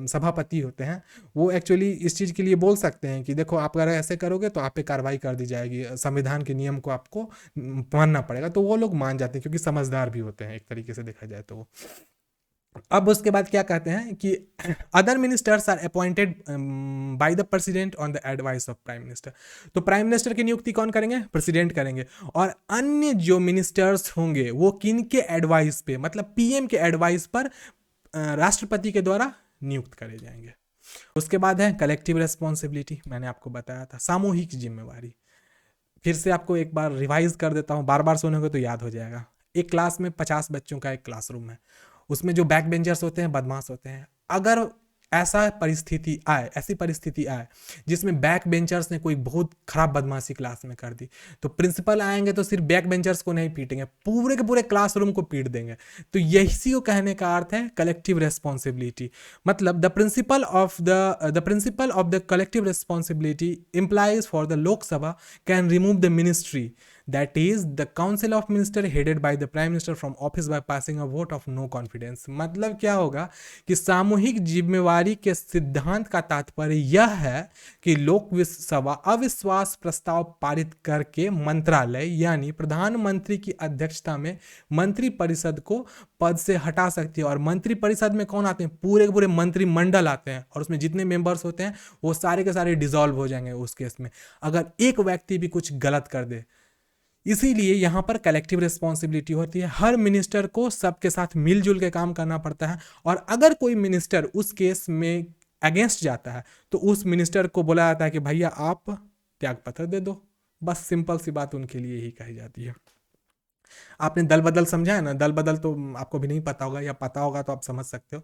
सभापति होते हैं वो एक्चुअली इस चीज़ के लिए बोल सकते हैं कि देखो आप अगर ऐसे करोगे तो आप पे कार्रवाई कर दी जाएगी, संविधान के नियम को आपको मानना पड़ेगा। तो वो लोग मान जाते हैं, क्योंकि समझदार भी होते हैं एक तरीके से देखा जाए तो वो। अब उसके बाद क्या कहते हैं कि other ministers are appointed by the president on the advice of prime minister. तो प्राइम मिनिस्टर की नियुक्ति कौन करेंगे? प्रेसिडेंट करेंगे। और अन्य जो मिनिस्टर्स होंगे वो किन के एडवाइस पे, मतलब पीएम के एडवाइस पर राष्ट्रपति के द्वारा नियुक्त करे जाएंगे। उसके बाद है कलेक्टिव रेस्पॉन्सिबिलिटी, मैंने आपको बताया था, सामूहिक जिम्मेवारी। फिर से आपको एक बार रिवाइज कर देता हूँ, बार बार सुनोगे तो याद हो जाएगा। एक क्लास में 50 बच्चों का एक क्लासरूम है, उसमें जो बैक बेंचर्स होते हैं बदमाश होते हैं। अगर ऐसी परिस्थिति आए जिसमें बैक बेंचर्स ने कोई बहुत खराब बदमाशी क्लास में कर दी, तो प्रिंसिपल आएंगे तो सिर्फ बैक बेंचर्स को नहीं पीटेंगे, पूरे के पूरे क्लासरूम को पीट देंगे। तो यही को कहने का अर्थ है कलेक्टिव रेस्पॉन्सिबिलिटी। मतलब the principle of the collective responsibility implies for the Lok Sabha can remove the ministry, that is the council of minister headed by the prime minister from office by passing a vote of no confidence। मतलब क्या होगा कि सामूहिक जिम्मेवारी के सिद्धांत का तात्पर्य यह है कि लोकसभा अविश्वास प्रस्ताव पारित करके मंत्रालय यानी प्रधानमंत्री की अध्यक्षता में मंत्रिपरिषद को पद से हटा सकती है। और मंत्रिपरिषद में कौन आते हैं? पूरे के पूरे मंत्रिमंडल आते हैं, और उसमें जितने मेंबर्स होते हैं वो सारे के सारे डिसॉल्व हो जाएंगे उस केस में, अगर एक व्यक्ति भी कुछ गलत कर दे। इसीलिए यहाँ पर कलेक्टिव रिस्पॉन्सिबिलिटी होती है, हर मिनिस्टर को सबके साथ मिलजुल के काम करना पड़ता है। और अगर कोई मिनिस्टर उस केस में अगेंस्ट जाता है तो उस मिनिस्टर को बोला जाता है कि भैया आप त्यागपत्र दे दो। बस सिंपल सी बात उनके लिए ही कही जाती है। आपने दल बदल समझा है ना? दल बदल तो आपको भी नहीं पता होगा, या पता होगा तो आप समझ सकते हो।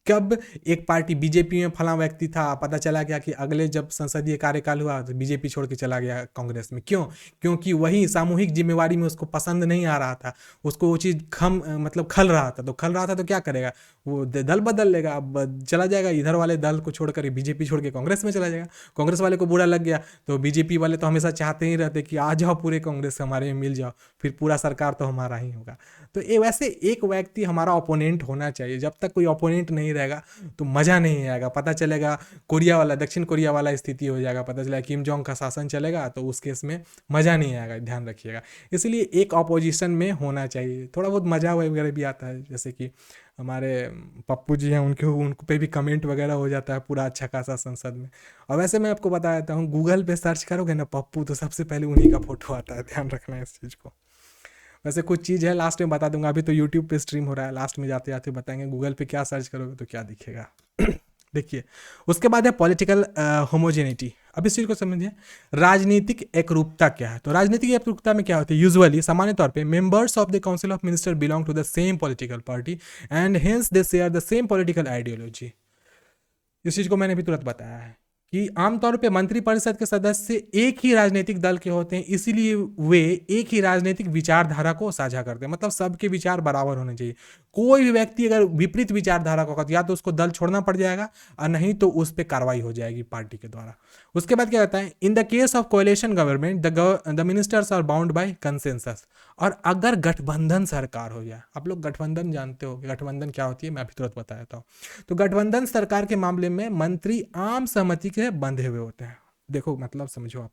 कब एक पार्टी बीजेपी में फला व्यक्ति था, पता चला गया कि अगले जब संसदीय कार्यकाल हुआ तो बीजेपी छोड़ के चला गया कांग्रेस में। क्यों? क्योंकि वही सामूहिक जिम्मेवारी में उसको पसंद नहीं आ रहा था, उसको वो चीज़ खल रहा था। तो क्या करेगा? वो दल बदल लेगा, अब चला जाएगा इधर वाले दल को छोड़कर, बीजेपी छोड़ के कांग्रेस में चला जाएगा। कांग्रेस वाले को बुरा लग गया तो बीजेपी वाले तो हमेशा चाहते ही रहते कि आ जाओ पूरे कांग्रेस हमारे में मिल जाओ, फिर पूरा सरकार तो हमारा ही होगा। तो ये वैसे एक व्यक्ति हमारा ओपोनेंट होना चाहिए। जब तक कोई ओपोनेंट नहीं रहेगा तो मज़ा नहीं आएगा। पता चलेगा दक्षिण कोरिया वाला स्थिति हो जाएगा, पता चलेगा किम जोंग का शासन चलेगा, तो उस केस में मज़ा नहीं आएगा, ध्यान रखिएगा। इसलिए एक ऑपोजिशन में होना चाहिए, थोड़ा बहुत मज़ा वगैरह भी आता है। जैसे कि हमारे पप्पू जी हैं, उनको पे भी कमेंट वगैरह हो जाता है पूरा अच्छा खासा संसद में। और वैसे मैं आपको बता देता हूँ, गूगल पे सर्च करोगे ना पप्पू, तो सबसे पहले उन्हीं का फोटो आता है, ध्यान रखना है इस चीज़ को। वैसे कुछ चीज़ है लास्ट में बता दूंगा, अभी तो यूट्यूब पे स्ट्रीम हो रहा है, लास्ट में जाते जाते बताएंगे गूगल पे क्या सर्च करोगे तो क्या दिखेगा। देखिए, उसके बाद है पॉलिटिकल होमोजेनिटी। अब इस चीज़ को समझिए, राजनीतिक एकरूपता क्या है। तो राजनीतिक एकरूपता में क्या होती है? यूजुअली सामान्य तौर पे members of the council of minister belong to the same political party and hence they share the same political ideology. इस चीज़ को मैंने भी तुरंत बताया है कि आमतौर पे मंत्रिपरिषद के सदस्य एक ही राजनीतिक दल के होते हैं, इसीलिए वे एक ही राजनीतिक विचारधारा को साझा करते हैं। मतलब सबके विचार बराबर होने चाहिए। कोई भी व्यक्ति अगर विपरीत विचारधारा को होगा, या तो उसको दल छोड़ना पड़ जाएगा और नहीं तो उस पर कार्रवाई हो जाएगी पार्टी के द्वारा। उसके बाद क्या कहता है? In the case of coalition government the ministers are bound by consensus. और अगर गठबंधन सरकार हो जाए, आप लोग गठबंधन जानते हो, गठबंधन क्या होती है, मैं अभी तुरंत बता देता हूँ। तो गठबंधन सरकार के मामले में मंत्री आम सहमति के बंधे हुए होते हैं। देखो मतलब समझो, आप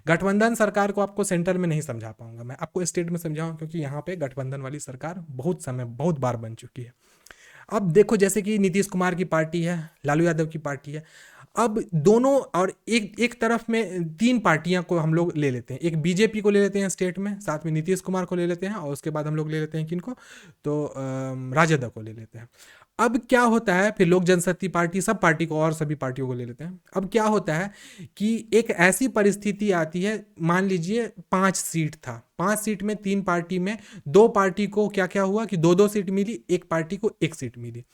गठबंधन सरकार को आपको सेंटर में नहीं समझा पाऊंगा, मैं आपको स्टेट में समझाऊं, क्योंकि यहाँ पे गठबंधन वाली सरकार बहुत बार बन चुकी है। अब देखो, जैसे कि नीतीश कुमार की पार्टी है, लालू यादव की पार्टी है। अब दोनों और एक एक तरफ में तीन पार्टियां को हम लोग ले लेते हैं, एक बीजेपी को ले लेते हैं स्टेट में, साथ में नीतीश कुमार को ले लेते हैं, और उसके बाद हम लोग ले लेते हैं किनको, तो राजद को ले लेते हैं। अब क्या होता है, फिर लोक जनशक्ति पार्टी, सब पार्टी को और सभी पार्टियों को ले लेते हैं। अब क्या होता है कि एक ऐसी परिस्थिति आती है, मान लीजिए 5 सीट था, 5 सीट में 3 पार्टी में 2 पार्टी को क्या क्या हुआ कि 2-2 सीट मिली, एक पार्टी को 1 सीट मिली।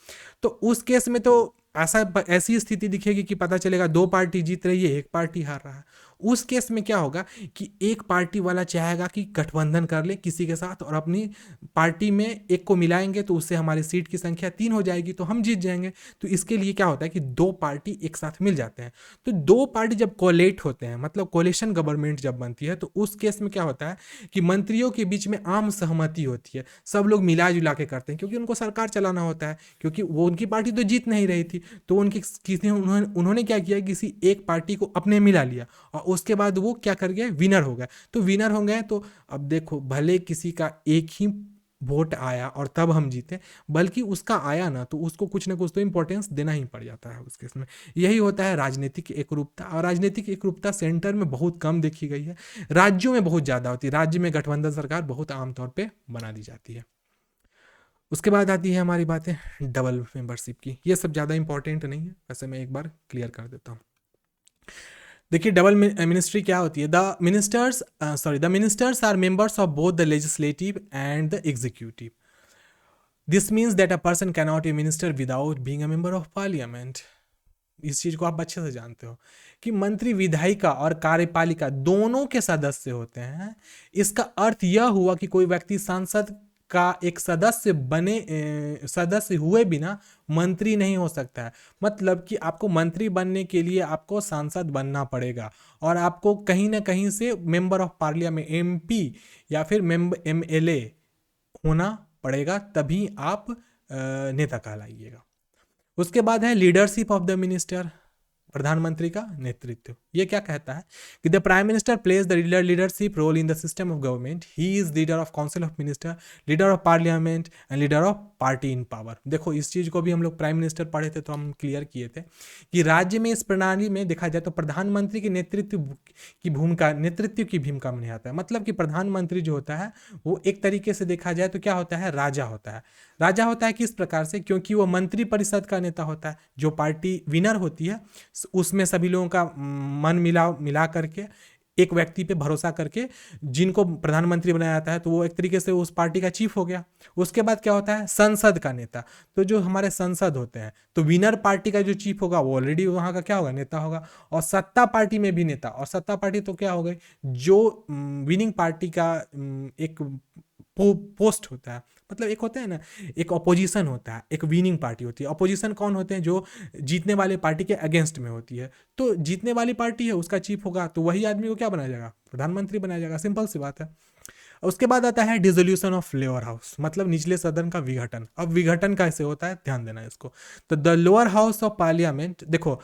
तो उस केस में तो ऐसी स्थिति दिखेगी कि पता चलेगा 2 पार्टी जीत रही है, एक पार्टी हार रहा है। उस केस में क्या होगा कि एक पार्टी वाला चाहेगा कि गठबंधन कर ले किसी के साथ और अपनी पार्टी में एक को मिलाएंगे, तो उससे हमारी सीट की संख्या 3 हो जाएगी, तो हम जीत जाएंगे। तो इसके लिए क्या होता है कि 2 पार्टी एक साथ मिल जाते हैं। तो 2 पार्टी जब कोलेट होते हैं, मतलब कोलेशन गवर्नमेंट जब बनती है, तो उस केस में क्या होता है कि मंत्रियों के बीच में आम सहमति होती है, सब लोग मिला जुला के करते हैं, क्योंकि उनको सरकार चलाना होता है, क्योंकि वो उनकी पार्टी तो जीत नहीं रही थी। तो उन्होंने क्या किया, किसी एक पार्टी को अपने मिला लिया, और उसके बाद वो क्या कर गए, विनर हो गए। तो विनर हो गए, तो अब देखो, भले किसी का एक ही वोट आया और तब हम जीते, बल्कि उसका आया ना, तो उसको कुछ ना कुछ तो इंपॉर्टेंस देना ही पड़ जाता है उस केस में। यही होता है राजनीतिक एकरूपता, और राजनीतिक एकरूपता सेंटर में बहुत कम देखी गई है, राज्यों में बहुत ज़्यादा होती है। राज्य में गठबंधन सरकार बहुत आमतौर पर बना दी जाती है। उसके बाद आती है हमारी बातें डबल मेंबरशिप की। ये सब ज़्यादा इंपॉर्टेंट नहीं है, वैसे मैं एक बार क्लियर कर देता हूँ। देखिए, डबल मिनिस्ट्री क्या होती है। The ministers are members of both the legislative and the executive. This means that a person can not a minister without being a member of parliament. इस चीज़ को आप अच्छे से जानते हो कि मंत्री विधायिका और कार्यपालिका दोनों के सदस्य होते हैं। इसका अर्थ यह हुआ कि कोई व्यक्ति सांसद का एक सदस्य हुए बिना मंत्री नहीं हो सकता है। मतलब कि आपको मंत्री बनने के लिए आपको सांसद बनना पड़ेगा, और आपको कहीं ना कहीं से मेंबर ऑफ पार्लियामेंट, एमपी या फिर एमएलए होना पड़ेगा, तभी आप नेता कहलाइएगा। उसके बाद है लीडरशिप ऑफ द मिनिस्टर, प्रधानमंत्री का नेतृत्व। ये क्या कहता है कि the prime minister plays the leadership role in the system of government. He is leader of council of minister, leader of parliament and leader of party in power. देखो, इस चीज़ को भी हम लोग प्राइम मिनिस्टर पढ़े थे, तो हम क्लियर किए थे कि राज्य में इस प्रणाली में देखा जाए तो प्रधानमंत्री की नेतृत्व की भूमिका में नहीं आता है। मतलब कि प्रधानमंत्री जो होता है वो एक तरीके से देखा जाए तो क्या होता है, राजा होता है। राजा होता है किस प्रकार से, क्योंकि वो मंत्री परिषद का नेता होता है। जो पार्टी विनर होती है उसमें सभी लोगों का मन मिला करके एक व्यक्ति पे भरोसा करके जिनको प्रधानमंत्री बनाया जाता है, तो वो एक तरीके से उस पार्टी का चीफ हो गया। उसके बाद क्या होता है, संसद का नेता। तो जो हमारे संसद होते हैं, तो विनर पार्टी का जो चीफ होगा वो ऑलरेडी वहाँ का क्या होगा, नेता होगा। और सत्ता पार्टी में भी नेता, और सत्ता पार्टी तो क्या हो गई, जो विनिंग पार्टी का एक पोस्ट होता है। मतलब एक होता है ना, एक अपोजिशन होता है, एक विनिंग पार्टी होती है। अपोजिशन कौन होते हैं, जो जीतने वाले पार्टी के अगेंस्ट में होती है। तो जीतने वाली पार्टी है उसका चीफ होगा, तो वही आदमी को क्या बनाया जाएगा, प्रधानमंत्री बनाया जाएगा। सिंपल सी बात है। उसके बाद आता है डिसोल्यूशन ऑफ लोअर हाउस, मतलब निचले सदन का विघटन। अब विघटन कैसे होता है, ध्यान देना इसको। तो the lower house of parliament, देखो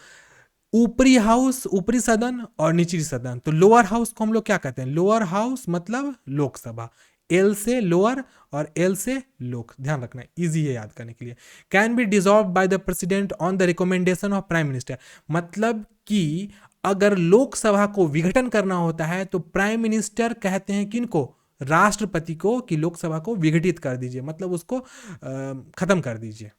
ऊपरी हाउस, ऊपरी सदन और निचली सदन। तो लोअर हाउस को हम लोग क्या कहते हैं, लोअर हाउस मतलब लोकसभा। एल से लोअर और एल से लोक, ध्यान रखना, इजी है याद करने के लिए। Can be dissolve bye the president on the recommendation of prime minister. मतलब कि अगर लोकसभा को विघटन करना होता है तो प्राइम मिनिस्टर कहते हैं किनको, राष्ट्रपति को, कि लोकसभा को विघटित कर दीजिए, मतलब उसको खत्म कर दीजिए।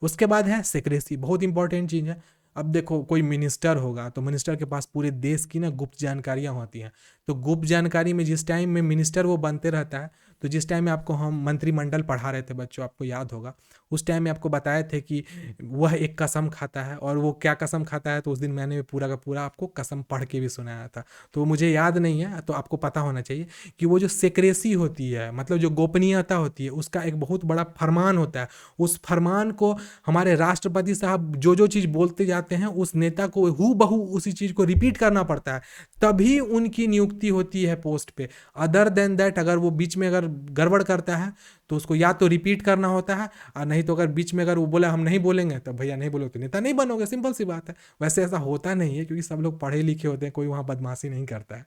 उसके बाद है सेक्रेसी, बहुत इंपॉर्टेंट चीज़ है। अब देखो, कोई मिनिस्टर होगा तो मिनिस्टर के पास पूरे देश की ना गुप्त जानकारियां होती हैं। तो गुप्त जानकारी में जिस टाइम में मिनिस्टर वो बनते रहता है, तो जिस टाइम में आपको हम मंत्रिमंडल पढ़ा रहे थे बच्चों, आपको याद होगा, उस टाइम में आपको बताए थे कि वह एक कसम खाता है। और वो क्या कसम खाता है, तो उस दिन मैंने पूरा का पूरा आपको कसम पढ़ के भी सुनाया था, तो मुझे याद नहीं है, तो आपको पता होना चाहिए कि वो जो सेक्रेसी होती है, मतलब जो गोपनीयता होती है, उसका एक बहुत बड़ा फरमान होता है। उस फरमान को हमारे राष्ट्रपति साहब जो जो चीज़ बोलते जाते हैं, उस नेता को हूबहू उसी चीज़ को रिपीट करना पड़ता है, तभी उनकी नियुक्ति होती है पोस्ट पे। अदर देन दैट, अगर वो बीच में अगर गड़बड़ करता है तो उसको या तो रिपीट करना होता है, और नहीं तो अगर बीच में अगर वो बोला हम नहीं बोलेंगे, तो भैया नहीं बोलोगे तो नेता नहीं बनोगे, सिंपल सी बात है। वैसे ऐसा होता नहीं है, क्योंकि सब लोग पढ़े लिखे होते हैं, कोई वहाँ बदमाशी नहीं करता है।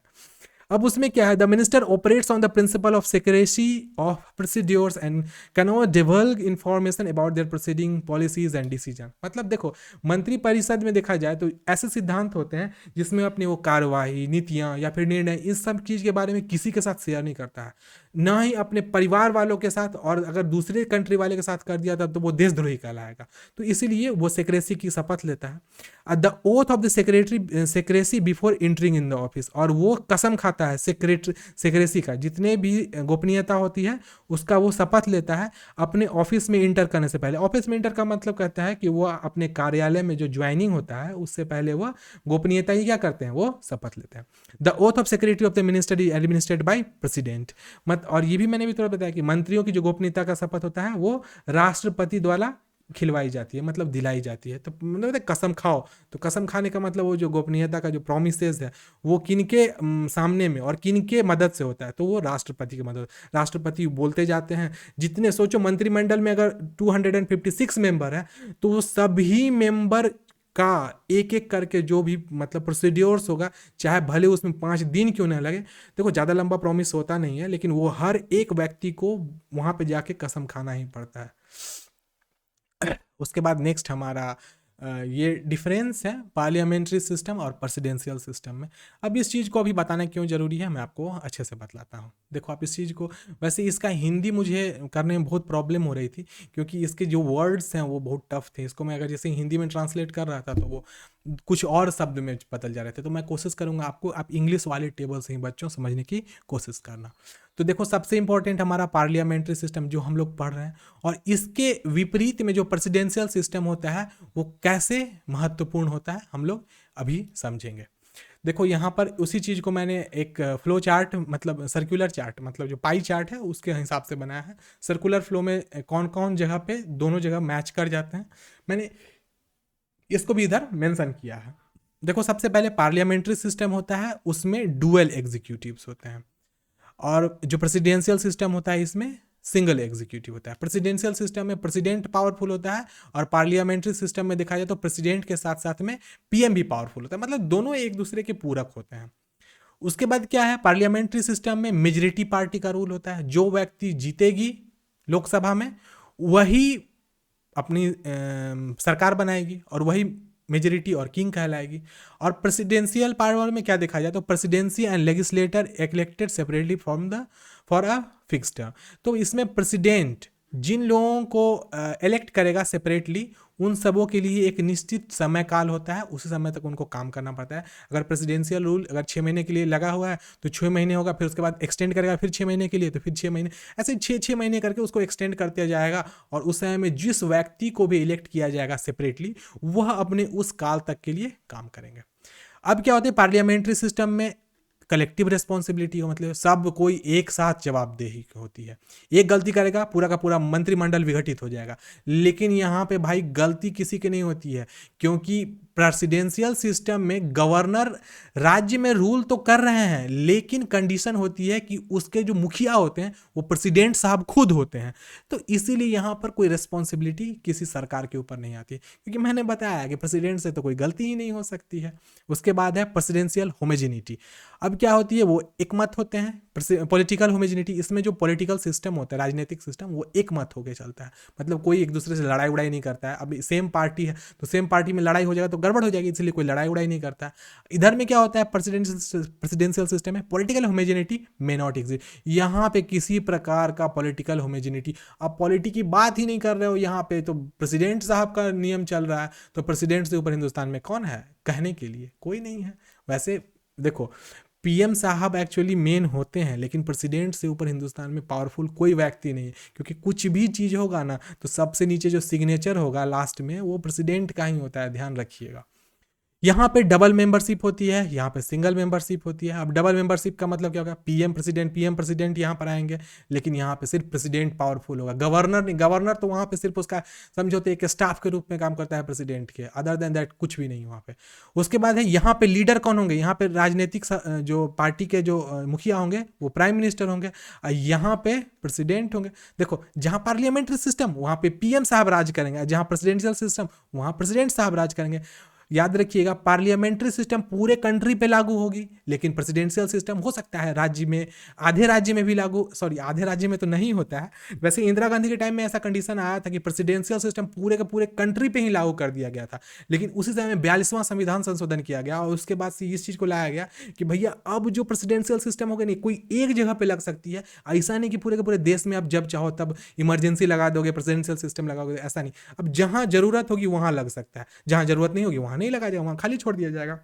अब उसमें क्या है, the minister operates on the principle of secrecy of procedures and can not divulge information about their proceeding policies and decision. मतलब देखो, मंत्री परिषद में देखा जाए तो ऐसे सिद्धांत होते हैं जिसमें अपनी वो कार्यवाही, नीतियां या फिर निर्णय, इस सब चीज़ के बारे में किसी के साथ शेयर नहीं करता है, ना ही अपने परिवार वालों के साथ, और अगर दूसरे कंट्री वाले के साथ कर दिया तब तो वो देशद्रोही कहलाएगा। तो इसीलिए वो सेक्रेसी की शपथ लेता है, the oath of the secretary secrecy before entering in the office, और वो कसम खाता है सेक्रेसी का, जितने भी गोपनीयता होती है उसका वो शपथ लेता है अपने ऑफिस में इंटर करने से पहले। ऑफिस में इंटर का मतलब कहता है कि वो अपने कार्यालय में जो ज्वाइनिंग होता है उससे पहले वो गोपनीयता ही क्या करते हैं, वो शपथ लेते हैं। The oath of secretary of the minister is administrated by president. और ये भी मैंने भी थोड़ा बताया कि मंत्रियों की जो गोपनीयता का शपथ होता है वो राष्ट्रपति द्वारा खिलवाई जाती है, मतलब दिलाई जाती है। तो मतलब कसम खाओ, तो कसम खाने का मतलब वो जो गोपनीयता का जो प्रोमिसेस है वो किनके सामने में और किनके मदद से होता है, तो वो राष्ट्रपति की मदद। राष्ट्रपति बोलते जाते हैं, जितने सोचो मंत्रिमंडल में अगर 256 मेंबर है तो वो सभी मेंबर का एक एक करके जो भी मतलब प्रोसीड्योर्स होगा, चाहे भले उसमें 5 दिन क्यों ना लगे, देखो ज़्यादा लंबा प्रॉमिस होता नहीं है, लेकिन वो हर एक व्यक्ति को वहाँ पे जाके कसम खाना ही पड़ता है। उसके बाद नेक्स्ट हमारा ये डिफरेंस है पार्लियामेंट्री सिस्टम और प्रेसिडेंशियल सिस्टम में। अब इस चीज़ को अभी बताना क्यों ज़रूरी है मैं आपको अच्छे से बतलाता हूँ। देखो आप इस चीज़ को, वैसे इसका हिंदी मुझे करने में बहुत प्रॉब्लम हो रही थी क्योंकि इसके जो वर्ड्स हैं वो बहुत टफ थे। इसको मैं अगर जैसे हिंदी में ट्रांसलेट कर रहा था तो वो कुछ और शब्द में बदल जा रहे थे, तो मैं कोशिश करूँगा आपको, आप इंग्लिश वाले टेबल से ही बच्चों समझने की कोशिश करना। तो देखो सबसे इंपॉर्टेंट हमारा पार्लियामेंट्री सिस्टम जो हम लोग पढ़ रहे हैं, और इसके विपरीत में जो प्रेसिडेंशियल सिस्टम होता है वो कैसे महत्वपूर्ण होता है हम लोग अभी समझेंगे। देखो यहाँ पर उसी चीज़ को मैंने एक फ्लो चार्ट, मतलब सर्कुलर चार्ट, मतलब जो पाई चार्ट है उसके हिसाब से बनाया है। सर्कुलर फ्लो में कौन कौन जगह पे दोनों जगह मैच कर जाते हैं, मैंने इसको भी इधर मेंशन किया है। देखो सबसे पहले पार्लियामेंट्री सिस्टम होता है, उसमें डुअल एग्जीक्यूटिव्स होते हैं, और जो प्रेसिडेंशियल सिस्टम होता है इसमें सिंगल एग्जीक्यूटिव होता है। प्रेसिडेंशियल सिस्टम में प्रेसिडेंट पावरफुल होता है, और पार्लियामेंट्री सिस्टम में देखा जाए तो प्रेसिडेंट के साथ साथ में पीएम भी पावरफुल होता है, मतलब दोनों एक दूसरे के पूरक होते हैं। उसके बाद क्या है, पार्लियामेंट्री सिस्टम में मेजॉरिटी पार्टी का रूल होता है, जो व्यक्ति जीतेगी लोकसभा में वही अपनी सरकार बनाएगी और वही मेजोरिटी और किंग कहलाएगी। और प्रेसिडेंशियल पावर में क्या देखा जाए तो presidency and legislator elected separately for a fix term. तो इसमें प्रेसिडेंट जिन लोगों को इलेक्ट करेगा सेपरेटली, उन सबों के लिए एक निश्चित समय काल होता है, उसी समय तक उनको काम करना पड़ता है। अगर प्रेसिडेंशियल रूल अगर 6 महीने के लिए लगा हुआ है तो 6 महीने होगा, फिर उसके बाद एक्सटेंड करेगा फिर 6 महीने के लिए, तो फिर 6 महीने, ऐसे 6 महीने करके उसको एक्सटेंड करते जाएगा। और उस समय में जिस व्यक्ति को भी इलेक्ट किया जाएगा सेपरेटली, वह अपने उस काल तक के लिए काम करेंगे। अब क्या होता है पार्लियामेंट्री सिस्टम में कलेक्टिव रिस्पॉन्सिबिलिटी हो, मतलब सब कोई एक साथ जवाबदेही होती है। एक गलती करेगा पूरा का पूरा मंत्रिमंडल विघटित हो जाएगा। लेकिन यहाँ पे भाई गलती किसी की नहीं होती है, क्योंकि प्रेसिडेंशियल सिस्टम में गवर्नर राज्य में रूल तो कर रहे हैं, लेकिन कंडीशन होती है कि उसके जो मुखिया होते हैं वो प्रेसिडेंट साहब खुद होते हैं। तो इसीलिए यहाँ पर कोई रिस्पॉन्सिबिलिटी किसी सरकार के ऊपर नहीं आती, क्योंकि मैंने बताया कि प्रेसिडेंट से तो कोई गलती ही नहीं हो सकती है। उसके बाद है प्रेसिडेंशियल होमोजेनिटी। अब क्या होती है, वो एक मत होते हैं। पॉलिटिकल होमोजेनिटी, इसमें जो पॉलिटिकल सिस्टम होता है, राजनीतिक सिस्टम, वो एक मत होकर चलता है, मतलब कोई एक दूसरे से लड़ाई उड़ाई नहीं करता है। अब सेम पार्टी है तो सेम पार्टी में लड़ाई हो जाएगा तो गड़बड़ हो जाएगी, इसलिए कोई लड़ाई उड़ाई नहीं करता है। इधर में क्या होता है, प्रेसिडेंशियल सिस्टम है, political homogeneity may not exist. यहाँ पे किसी प्रकार का पॉलिटिकल होमोजेनिटी, अब पॉलिटिक की बात ही नहीं कर रहे हो यहाँ पे, तो प्रेसिडेंट साहब का नियम चल रहा है, तो प्रेसिडेंट से ऊपर हिंदुस्तान में कौन है कहने के लिए, कोई नहीं है। वैसे देखो पीएम साहब एक्चुअली मेन होते हैं, लेकिन प्रेसिडेंट से ऊपर हिंदुस्तान में पावरफुल कोई व्यक्ति नहीं है, क्योंकि कुछ भी चीज़ होगा ना तो सबसे नीचे जो सिग्नेचर होगा लास्ट में वो प्रेसिडेंट का ही होता है, ध्यान रखिएगा। यहाँ पे डबल मेंबरशिप होती है, यहाँ पे सिंगल मेंबरशिप होती है। अब डबल मेंबरशिप का मतलब क्या होगा, पीएम प्रेसिडेंट यहाँ पर आएंगे, लेकिन यहाँ पे सिर्फ प्रेसिडेंट पावरफुल होगा, गवर्नर नहीं। गवर्नर तो वहाँ पे सिर्फ उसका समझो तो एक स्टाफ के रूप में काम करता है प्रेसिडेंट के, अदर देन दैट कुछ भी नहीं वहाँ पे। उसके बाद है यहाँ पे लीडर कौन होंगे, यहाँ पे राजनीतिक जो पार्टी के जो मुखिया होंगे वो प्राइम मिनिस्टर होंगे, यहाँ पे प्रेसिडेंट होंगे। देखो जहाँ पार्लियामेंट्री सिस्टम वहाँ पे पीएम साहब राज करेंगे, जहाँ प्रेसिडेंशियल सिस्टम वहाँ प्रेसिडेंट साहब राज करेंगे। याद रखिएगा, पार्लियामेंट्री सिस्टम पूरे कंट्री पे लागू होगी, लेकिन प्रेसिडेंशियल सिस्टम हो सकता है राज्य में, आधे राज्य में भी लागू, सॉरी आधे राज्य में तो नहीं होता है। वैसे इंदिरा गांधी के टाइम में ऐसा कंडीशन आया था कि प्रेसिडेंशियल सिस्टम पूरे के पूरे कंट्री पे ही लागू कर दिया गया था, लेकिन उसी समय 42वां संविधान संशोधन किया गया और उसके बाद से इस चीज़ को लाया गया कि भैया अब जो प्रेसिडेंशियल सिस्टम होगा नहीं, कोई एक जगह पे लग सकती है, ऐसा नहीं कि पूरे के पूरे देश में आप जब चाहो तब इमरजेंसी लगा दोगे, प्रेसिडेंशियल सिस्टम लगाओगे, ऐसा नहीं। अब जहां जरूरत होगी वहां लग सकता है, जहां जरूरत नहीं होगी वहां नहीं लगा जाएगा, वहां खाली छोड़ दिया जाएगा।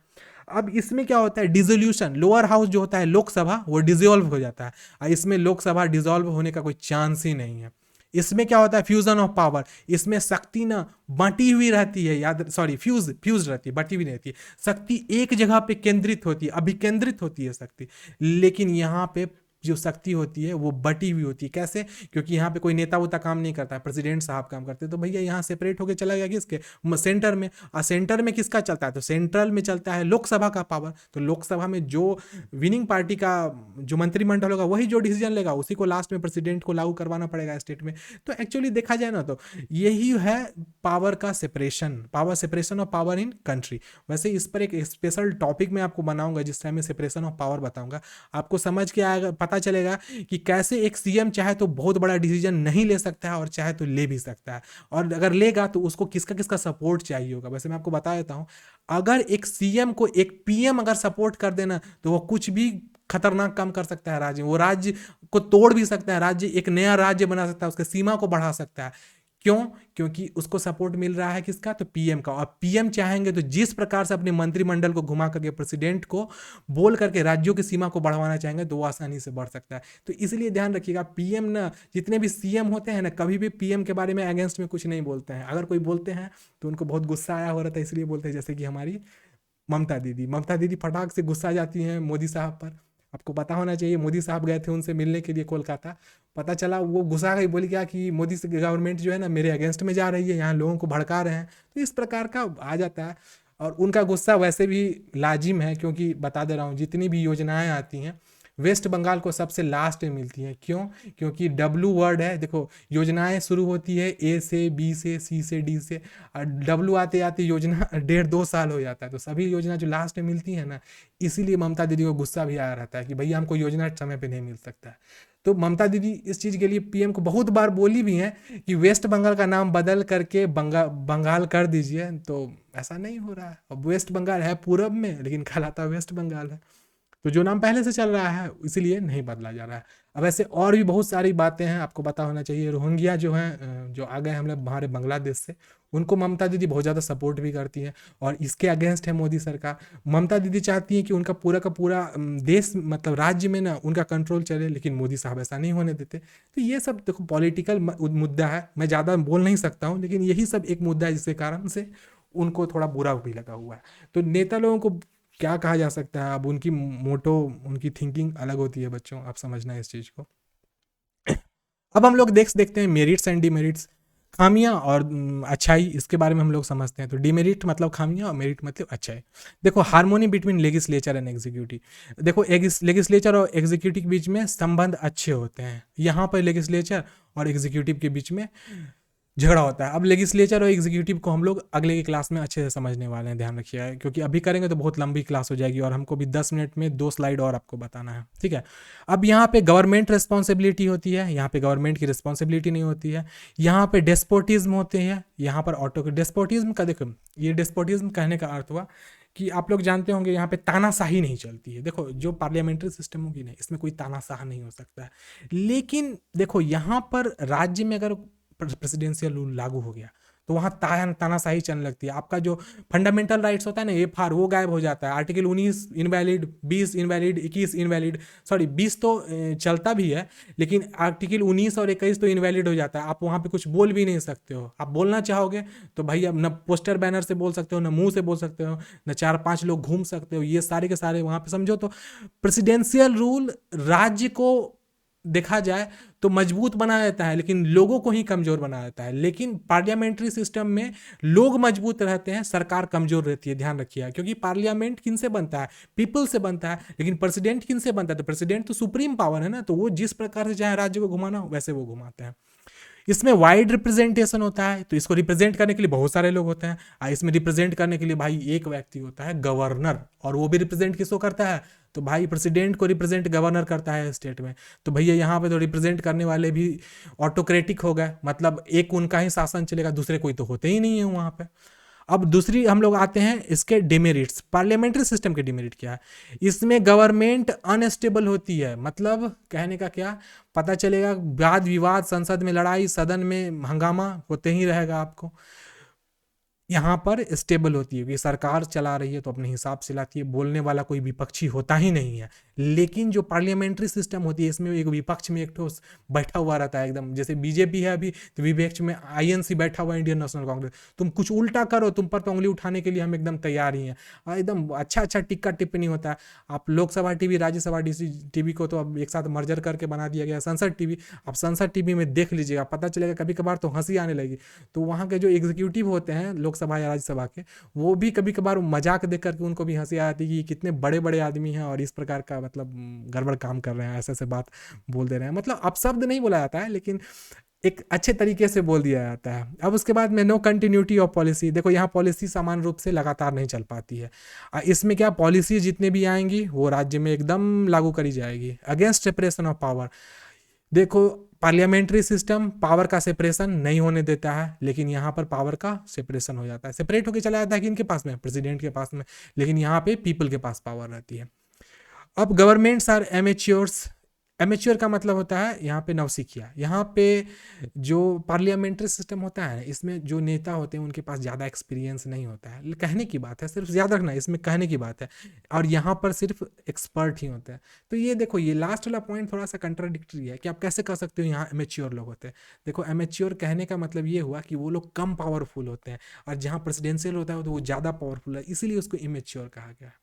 अब इसमें क्या होता है, डिसोल्यूशन, लोअर हाउस जो होता है लोकसभा, वो डिसॉल्व हो जाता है, और इसमें लोकसभा डिसॉल्व होने का कोई चांस ही नहीं है। इसमें क्या होता है, फ्यूजन ऑफ पावर, इसमें शक्ति ना बांटी हुई रहती है, याद सॉरी फ्यूज रहती है, बांटी हुई नहीं रहती है, शक्ति एक जगह पे केंद्रित होती है, अभिकेंद्रित होती है शक्ति, लेकिन यहाँ पे जो शक्ति होती है वो बटी हुई होती है। कैसे? क्योंकि यहाँ पे कोई नेता वोता काम नहीं करता है, प्रेसिडेंट साहब काम करते हैं, तो भैया यहाँ सेपरेट होकर चला गया किसके, सेंटर में, और सेंटर में किसका चलता है, तो सेंट्रल में चलता है लोकसभा का पावर। तो लोकसभा में जो विनिंग पार्टी का जो मंत्रिमंडल होगा वही जो डिसीजन लेगा, उसी को लास्ट में प्रेसिडेंट को लागू करवाना पड़ेगा स्टेट में। तो एक्चुअली देखा जाए ना तो यही है पावर का separation, power separation of power in country. वैसे इस पर एक स्पेशल टॉपिक मैं आपको बनाऊंगा जिस टाइम में सेपरेशन ऑफ पावर बताऊंगा, आपको समझ के आएगा, पता चलेगा कि कैसे एक सीएम चाहे तो बहुत बड़ा डिसीजन नहीं ले सकता है और चाहे तो ले भी सकता है, और अगर लेगा तो उसको किसका किसका सपोर्ट चाहिए होगा। वैसे मैं आपको बता देता हूं, अगर एक सीएम को एक पीएम अगर सपोर्ट कर देना तो वो कुछ भी खतरनाक काम कर सकता है राज्य में, वो राज्य को तोड़ भी सकता है, राज्य एक नया राज्य बना सकता है, उसके सीमा को बढ़ा सकता है। क्यों? क्योंकि उसको सपोर्ट मिल रहा है किसका, तो पीएम का। और पीएम चाहेंगे तो जिस प्रकार से अपने मंत्रिमंडल को घुमा करके प्रेसिडेंट को बोल करके राज्यों की सीमा को बढ़वाना चाहेंगे तो वो आसानी से बढ़ सकता है। तो इसलिए ध्यान रखिएगा, पीएम ना, जितने भी सीएम होते हैं ना, कभी भी पीएम के बारे में अगेंस्ट में कुछ नहीं बोलते हैं। अगर कोई बोलते हैं तो उनको बहुत गुस्सा आया हो रहा था, इसलिए बोलते हैं। जैसे कि हमारी ममता दीदी फटाक से गुस्सा जाती हैं मोदी साहब पर। आपको पता होना चाहिए, मोदी साहब गए थे उनसे मिलने के लिए कोलकाता, पता चला वो गुस्सा गई, बोली क्या कि मोदी से गवर्नमेंट जो है ना मेरे अगेंस्ट में जा रही है, यहाँ लोगों को भड़का रहे हैं। तो इस प्रकार का आ जाता है, और उनका गुस्सा वैसे भी लाजिम है, क्योंकि बता दे रहा हूँ जितनी भी योजनाएं आती हैं वेस्ट बंगाल को सबसे लास्ट में मिलती हैं। क्यों? क्योंकि डब्लू वर्ड है, देखो योजनाएं शुरू होती है ए से, बी से, सी से, डी से, और डब्लू आते आते योजना 1.5-2 साल हो जाता है। तो सभी योजना जो लास्ट में मिलती है ना, इसीलिए ममता दीदी को गुस्सा भी आया रहता है कि भैया हमको योजना समय पे नहीं मिल सकता है। तो ममता दीदी इस चीज़ के लिए पीएम को बहुत बार बोली भी हैं कि वेस्ट बंगाल का नाम बदल करके बंगाल कर दीजिए, तो ऐसा नहीं हो रहा है। अब वेस्ट बंगाल है पूरब में, लेकिन कहलाता वेस्ट बंगाल है, तो जो नाम पहले से चल रहा है इसीलिए नहीं बदला जा रहा है। अब ऐसे और भी बहुत सारी बातें हैं, आपको पता होना चाहिए। रोहिंग्या जो हैं, जो आ गए हम लोग हमारे बांग्लादेश से, उनको ममता दीदी बहुत ज़्यादा सपोर्ट भी करती हैं, और इसके अगेंस्ट है मोदी सरकार। ममता दीदी चाहती है कि उनका पूरा का पूरा देश, मतलब राज्य में ना उनका कंट्रोल चले, लेकिन मोदी साहब ऐसा नहीं होने देते। तो ये सब देखो पॉलिटिकल मुद्दा है, मैं ज़्यादा बोल नहीं सकता हूँ, लेकिन यही सब एक मुद्दा है जिसके कारण से उनको थोड़ा बुरा भी लगा हुआ है। तो नेता लोगों को क्या कहा जा सकता है, अब उनकी मोटो, उनकी थिंकिंग अलग होती है बच्चों, आप समझना है इस चीज़ को। अब हम लोग देखते हैं मेरिट्स एंड डिमेरिट्स, खामियां और अच्छाई, इसके बारे में हम लोग समझते हैं। तो डिमेरिट मतलब खामियां और मेरिट मतलब अच्छाई। देखो harmony between legislature and executive, देखो लेगिस्लेचर और एग्जीक्यूटिव के बीच में संबंध अच्छे होते हैं। यहाँ पर लेगिस्लेचर और एग्जीक्यूटिव के बीच में झगड़ा होता है। अब लेगिस्लेचर और एग्जीक्यूटिव को हम लोग अगले की क्लास में अच्छे से समझने वाले हैं, ध्यान रखिएगा, क्योंकि अभी करेंगे तो बहुत लंबी क्लास हो जाएगी और हमको भी 10 मिनट में 2 स्लाइड और आपको बताना है, ठीक है। अब यहाँ पे गवर्नमेंट रिस्पॉन्सिबिलिटी होती है, यहाँ पे गवर्नमेंट की रिस्पॉन्सिबिलिटी नहीं होती है। यहाँ पे डेस्पोटिज्म होते हैं, यहाँ पर ऑटो डेस्पोटिज्म का, देखो ये डेस्पोटिज्म कहने का अर्थ हुआ कि आप लोग जानते होंगे यहाँ पे तानाशाही नहीं चलती है। देखो जो पार्लियामेंट्री सिस्टम होगी ना, इसमें कोई तानाशाह नहीं हो सकता है। लेकिन देखो यहाँ पर राज्य में अगर प्रेसिडेंशियल रूल लागू हो गया तो वहाँ तानाशाही चलने लगती है। आपका जो फंडामेंटल राइट्स होता है ना, एफआर, वो गायब हो जाता है। Article 19 invalid, 20 invalid, 21 invalid, sorry 20 तो चलता भी है, लेकिन आर्टिकल 19 और 21 तो इनवैलिड हो जाता है। आप वहाँ पे कुछ बोल भी नहीं सकते हो। आप बोलना चाहोगे तो भाई अब न पोस्टर बैनर से बोल सकते हो, न मुंह से बोल सकते हो, न 4-5 लोग घूम सकते हो, ये सारे के सारे वहाँ पे समझो। तो प्रेसिडेंशियल रूल राज्य को देखा जाए तो मजबूत बना देता है, लेकिन लोगों को ही कमजोर बना देता है। लेकिन पार्लियामेंट्री सिस्टम में लोग मजबूत रहते हैं, सरकार कमजोर रहती है, ध्यान रखिए। क्योंकि पार्लियामेंट किन से बनता है, पीपल से बनता है, लेकिन प्रेसिडेंट किन से बनता है, तो प्रेसिडेंट तो सुप्रीम पावर है ना, तो वो जिस प्रकार से चाहे राज्य को घुमाना वैसे वो घुमाते हैं। इसमें वाइड रिप्रेजेंटेशन होता है, तो इसको रिप्रेजेंट करने के लिए बहुत सारे लोग होते हैं। इसमें रिप्रेजेंट करने के लिए भाई एक व्यक्ति होता है गवर्नर, और वो भी रिप्रेजेंट किसको करता है, तो भाई प्रेसिडेंट को रिप्रेजेंट गवर्नर करता है स्टेट में। तो भैया यहाँ पे तो रिप्रेजेंट करने वाले भी ऑटोक्रेटिक हो गए, मतलब एक उनका ही शासन चलेगा, दूसरे कोई तो होते ही नहीं है वहाँ पे। अब दूसरी हम लोग आते हैं इसके डिमेरिट्स। पार्लियामेंट्री सिस्टम के डिमेरिट क्या है, इसमें गवर्नमेंट अनस्टेबल होती है, मतलब कहने का क्या, पता चलेगा वाद विवाद, संसद में लड़ाई, सदन में हंगामा होते ही रहेगा आपको। यहाँ पर स्टेबल होती है कि सरकार चला रही है तो अपने हिसाब से लाती है, बोलने वाला कोई विपक्षी होता ही नहीं है। लेकिन जो पार्लियामेंट्री सिस्टम होती है इसमें एक विपक्ष में एक ठोस बैठा हुआ रहता है, एकदम जैसे बीजेपी है अभी, तो विपक्ष में आईएनसी बैठा हुआ है, इंडियन नेशनल कांग्रेस। तुम कुछ उल्टा करो, तुम पर तो उंगली उठाने के लिए हम एकदम तैयार ही हैं। एकदम अच्छा अच्छा टिक्का टिप्पणी होता है। आप लोकसभा टीवी, राज्यसभा टीवी को तो अब एक साथ मर्जर करके बना दिया गया संसद टीवी। अब संसद टीवी में देख लीजिएगा, पता चलेगा कभी कभार तो हंसी आने लगी। तो वहाँ के जो एग्जीक्यूटिव होते हैं लोकसभा या राज्यसभा के, वो भी कभी कभार मजाक देख करके उनको भी हंसी आती है कि कितने बड़े बड़े आदमी हैं और इस प्रकार का मतलब गड़बड़ काम कर रहे हैं, ऐसे ऐसे बात बोल दे रहे हैं। मतलब अपशब्द नहीं बोला जाता है, लेकिन एक अच्छे तरीके से बोल दिया जाता है। अब उसके बाद में नो कंटिन्यूटी ऑफ पॉलिसी। देखो यहाँ पॉलिसी समान रूप से लगातार नहीं चल पाती है। इसमें क्या, पॉलिसी जितने भी आएंगी वो राज्य में एकदम लागू करी जाएगी। अगेंस्ट सेपरेशन ऑफ पावर, देखो पार्लियामेंट्री सिस्टम पावर का सेपरेशन नहीं होने देता है, लेकिन यहाँ पर पावर का सेपरेशन हो जाता है। सेपरेट होकर चला जाता है कि इनके पास में, प्रेसिडेंट के पास में, लेकिन यहाँ पे पीपल के पास पावर रहती है। अब गवर्नमेंट्स आर एमेच्योर्स। एमेच्योर का मतलब होता है यहाँ पे नवसिखिया। यहाँ पे जो पार्लियामेंट्री सिस्टम होता है इसमें जो नेता होते हैं उनके पास ज़्यादा एक्सपीरियंस नहीं होता है, कहने की बात है, सिर्फ याद रखना इसमें कहने की बात है, और यहाँ पर सिर्फ एक्सपर्ट ही होते हैं। तो ये देखो, ये लास्ट वाला पॉइंट थोड़ा सा कंट्राडिक्टरी है कि आप कैसे कह सकते हो यहाँ एमेच्योर लोग होते हैं। देखो एमेच्योर कहने का मतलब ये हुआ कि वो लोग कम पावरफुल होते हैं, और जहाँ प्रेसिडेंशियल होता है तो वो ज़्यादा पावरफुल है, इसीलिए उसको इमेच्योर कहा गया है।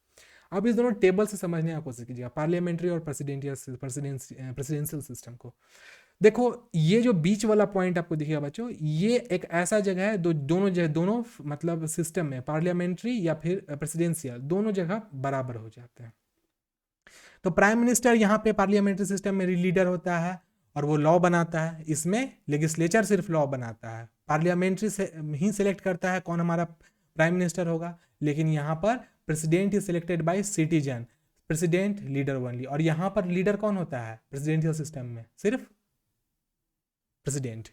अब इस दोनों टेबल से समझने की कोशिश कीजिएगा, पार्लियामेंट्री और प्रेसिडेंशियल सिस्टम को। देखो ये जो बीच वाला पॉइंट आपको दिखेगा बच्चों, ये एक ऐसा जगह है दोनों मतलब सिस्टम में, पार्लियामेंट्री या फिर प्रेसिडेंशियल, दोनों जगह बराबर हो जाते हैं। तो प्राइम मिनिस्टर यहाँ पे पार्लियामेंट्री सिस्टम में लीडर होता है और वो लॉ बनाता है। इसमें लेजिस्लेचर सिर्फ लॉ बनाता है, पार्लियामेंट्री से ही सिलेक्ट करता है कौन हमारा प्राइम मिनिस्टर होगा, लेकिन यहाँ पर president is selected by citizen, president leader only. और यहाँ पर लीडर कौन होता है प्रेसिडेंशियल सिस्टम में, सिर्फ प्रेसिडेंट।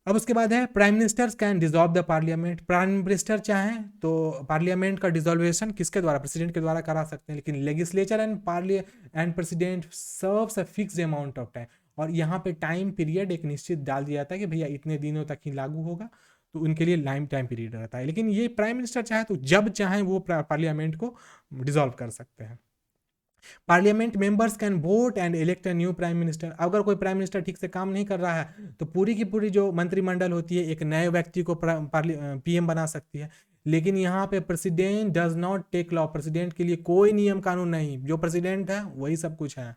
अब उसके बाद है prime minister can dissolve the parliament. Prime minister चाहें तो पार्लियामेंट का डिसॉल्वेशन किसके द्वारा, प्रेसिडेंट के द्वारा करा सकते हैं, लेकिन legislature and president serves a fixed amount of time. और यहाँ पे टाइम पीरियड एक निश्चित डाल दिया जाता है कि भैया इतने दिनों तक ही लागू होगा, तो उनके लिए टाइम पीरियड रहता है। लेकिन ये प्राइम मिनिस्टर चाहे तो जब चाहे वो पार्लियामेंट को डिसॉल्व कर सकते हैं। Parliament members can vote and elect a new prime minister. अगर कोई प्राइम मिनिस्टर ठीक से काम नहीं कर रहा है तो पूरी की पूरी जो मंत्रिमंडल होती है एक नए व्यक्ति को पीएम बना सकती है। लेकिन यहाँ पे president does not take law, president के लिए कोई नियम कानून नहीं, जो प्रेसिडेंट है वही सब कुछ है।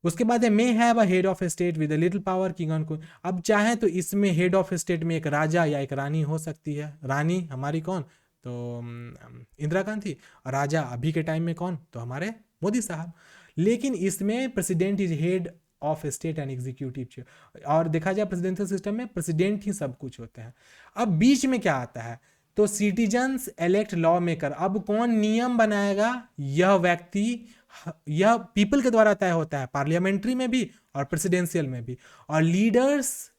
उसके बाद है may have a head of state with a little power king on queen. अब चाहे तो इसमें हेड ऑफ स्टेट में एक राजा या एक रानी हो सकती है। रानी हमारी कौन, तो इंदिरा गांधी, और राजा अभी के टाइम में कौन, तो हमारे मोदी साहब। लेकिन इसमें president is head of state and executive, और देखा जाए प्रेसिडेंशियल सिस्टम में प्रेसिडेंट ही सब कुछ होते हैं। अब बीच में क्या आता है, तो सिटीजन्स इलेक्ट लॉ मेकर। अब कौन नियम बनाएगा, यह व्यक्ति, यह पीपल के द्वारा तय होता है, पार्लियामेंट्री में भी और प्रेसिडेंशियल में भी। और leaders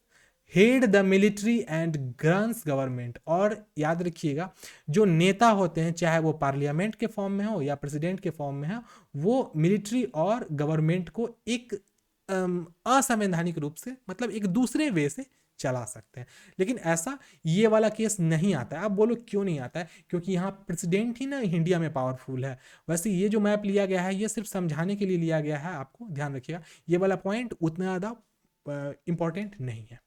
head the military and guns government. और याद रखिएगा जो नेता होते हैं चाहे वो पार्लियामेंट के फॉर्म में हो या प्रेसिडेंट के फॉर्म में हो, वो मिलिट्री और गवर्नमेंट को एक असंवैधानिक रूप से, मतलब एक दूसरे वे से चला सकते हैं। लेकिन ऐसा ये वाला केस नहीं आता है। आप बोलो क्यों नहीं आता है, क्योंकि यहाँ प्रेसिडेंट ही ना इंडिया में पावरफुल है। वैसे ये जो मैप लिया गया है ये सिर्फ समझाने के लिए लिया गया है, आपको ध्यान रखिएगा, ये वाला पॉइंट उतना ज़्यादा इंपॉर्टेंट नहीं है।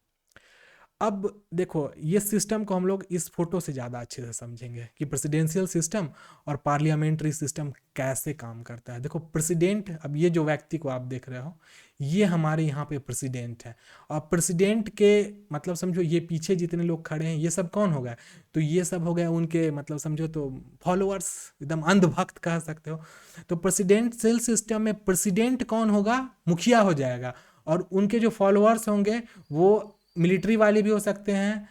अब देखो ये सिस्टम को हम लोग इस फोटो से ज़्यादा अच्छे से समझेंगे कि प्रेसिडेंशियल सिस्टम और पार्लियामेंट्री सिस्टम कैसे काम करता है। देखो प्रेसिडेंट, अब ये जो व्यक्ति को आप देख रहे हो ये हमारे यहाँ पे प्रेसिडेंट है, और प्रेसिडेंट के मतलब समझो ये पीछे जितने लोग खड़े हैं ये सब कौन हो गए, तो ये सब हो गए उनके मतलब समझो तो फॉलोअर्स, एकदम अंधभक्त कह सकते हो। तो प्रेसिडेंशियल सिस्टम में प्रेसिडेंट कौन होगा, मुखिया हो जाएगा, और उनके जो फॉलोअर्स होंगे वो मिलिट्री वाले भी हो सकते हैं,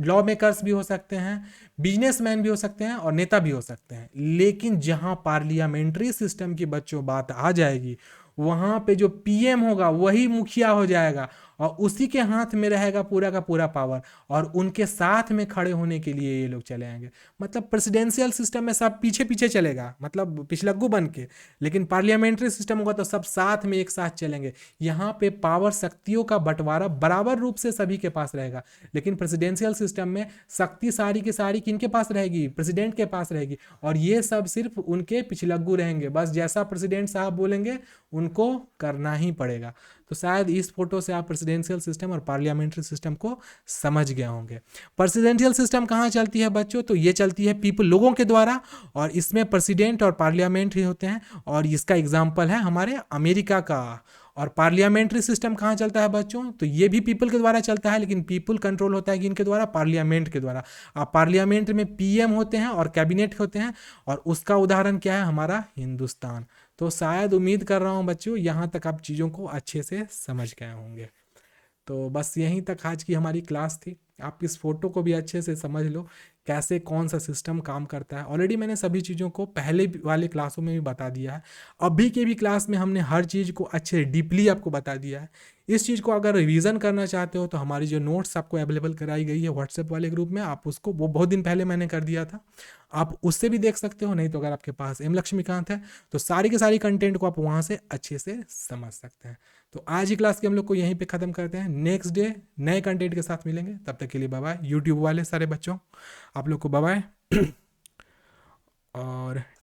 लॉ मेकर्स भी हो सकते हैं, बिजनेसमैन भी हो सकते हैं और नेता भी हो सकते हैं। लेकिन जहां पार्लियामेंट्री सिस्टम की बच्चों बात आ जाएगी, वहां पे जो पीएम होगा वही मुखिया हो जाएगा और उसी के हाथ में रहेगा पूरा का पूरा पावर, और उनके साथ में खड़े होने के लिए ये लोग चले आएंगे। मतलब प्रेसिडेंशियल सिस्टम में सब पीछे पीछे चलेगा, मतलब पिछलग्गू बन के, लेकिन पार्लियामेंट्री सिस्टम होगा तो सब साथ में एक साथ चलेंगे। यहाँ पे पावर शक्तियों का बंटवारा बराबर रूप से सभी के पास रहेगा। लेकिन प्रेसिडेंशियल सिस्टम में शक्ति सारी की सारी किनके पास रहेगी? प्रेसिडेंट के पास रहेगी, और ये सब सिर्फ उनके पिछलग्गू रहेंगे, बस जैसा प्रेसिडेंट साहब बोलेंगे उनको करना ही पड़ेगा। तो शायद इस फोटो से आप प्रेसिडेंशियल सिस्टम और पार्लियामेंट्री सिस्टम को समझ गए होंगे। प्रेसिडेंशियल सिस्टम कहाँ चलती है बच्चों? तो ये चलती है पीपल, लोगों के द्वारा, और इसमें प्रेसिडेंट और पार्लियामेंट ही होते हैं, और इसका एग्जाम्पल है हमारे अमेरिका का। और पार्लियामेंट्री सिस्टम कहाँ चलता है बच्चों? तो ये भी पीपल के द्वारा चलता है, लेकिन पीपल कंट्रोल होता है किनके द्वारा? पार्लियामेंट के द्वारा। अब पार्लियामेंट में पीएम होते हैं और कैबिनेट होते हैं, और उसका उदाहरण क्या है? हमारा हिंदुस्तान। तो शायद उम्मीद कर रहा हूँ बच्चों यहाँ तक आप चीज़ों को अच्छे से समझ गए होंगे। तो बस यहीं तक आज की हमारी क्लास थी। आप इस फोटो को भी अच्छे से समझ लो कैसे कौन सा सिस्टम काम करता है। ऑलरेडी मैंने सभी चीज़ों को पहले वाले क्लासों में भी बता दिया है, अभी के भी क्लास में हमने हर चीज़ को अच्छे डीपली आपको बता दिया है। इस चीज़ को अगर रिवीजन करना चाहते हो तो हमारी जो नोट्स आपको अवेलेबल कराई गई है व्हाट्सएप वाले ग्रुप में, आप उसको, वो बहुत दिन पहले मैंने कर दिया था, आप उससे भी देख सकते हो। नहीं तो अगर आपके पास एम लक्ष्मीकांत है तो सारी की सारी कंटेंट को आप वहाँ से अच्छे से समझ सकते हैं। तो आज ही क्लास की हम लोग को यहीं पे ख़त्म करते हैं। नेक्स्ट डे नए कंटेंट के साथ मिलेंगे, तब तक के लिए बाय बाय। यूट्यूब वाले सारे बच्चों आप लोग को बाय बाय। और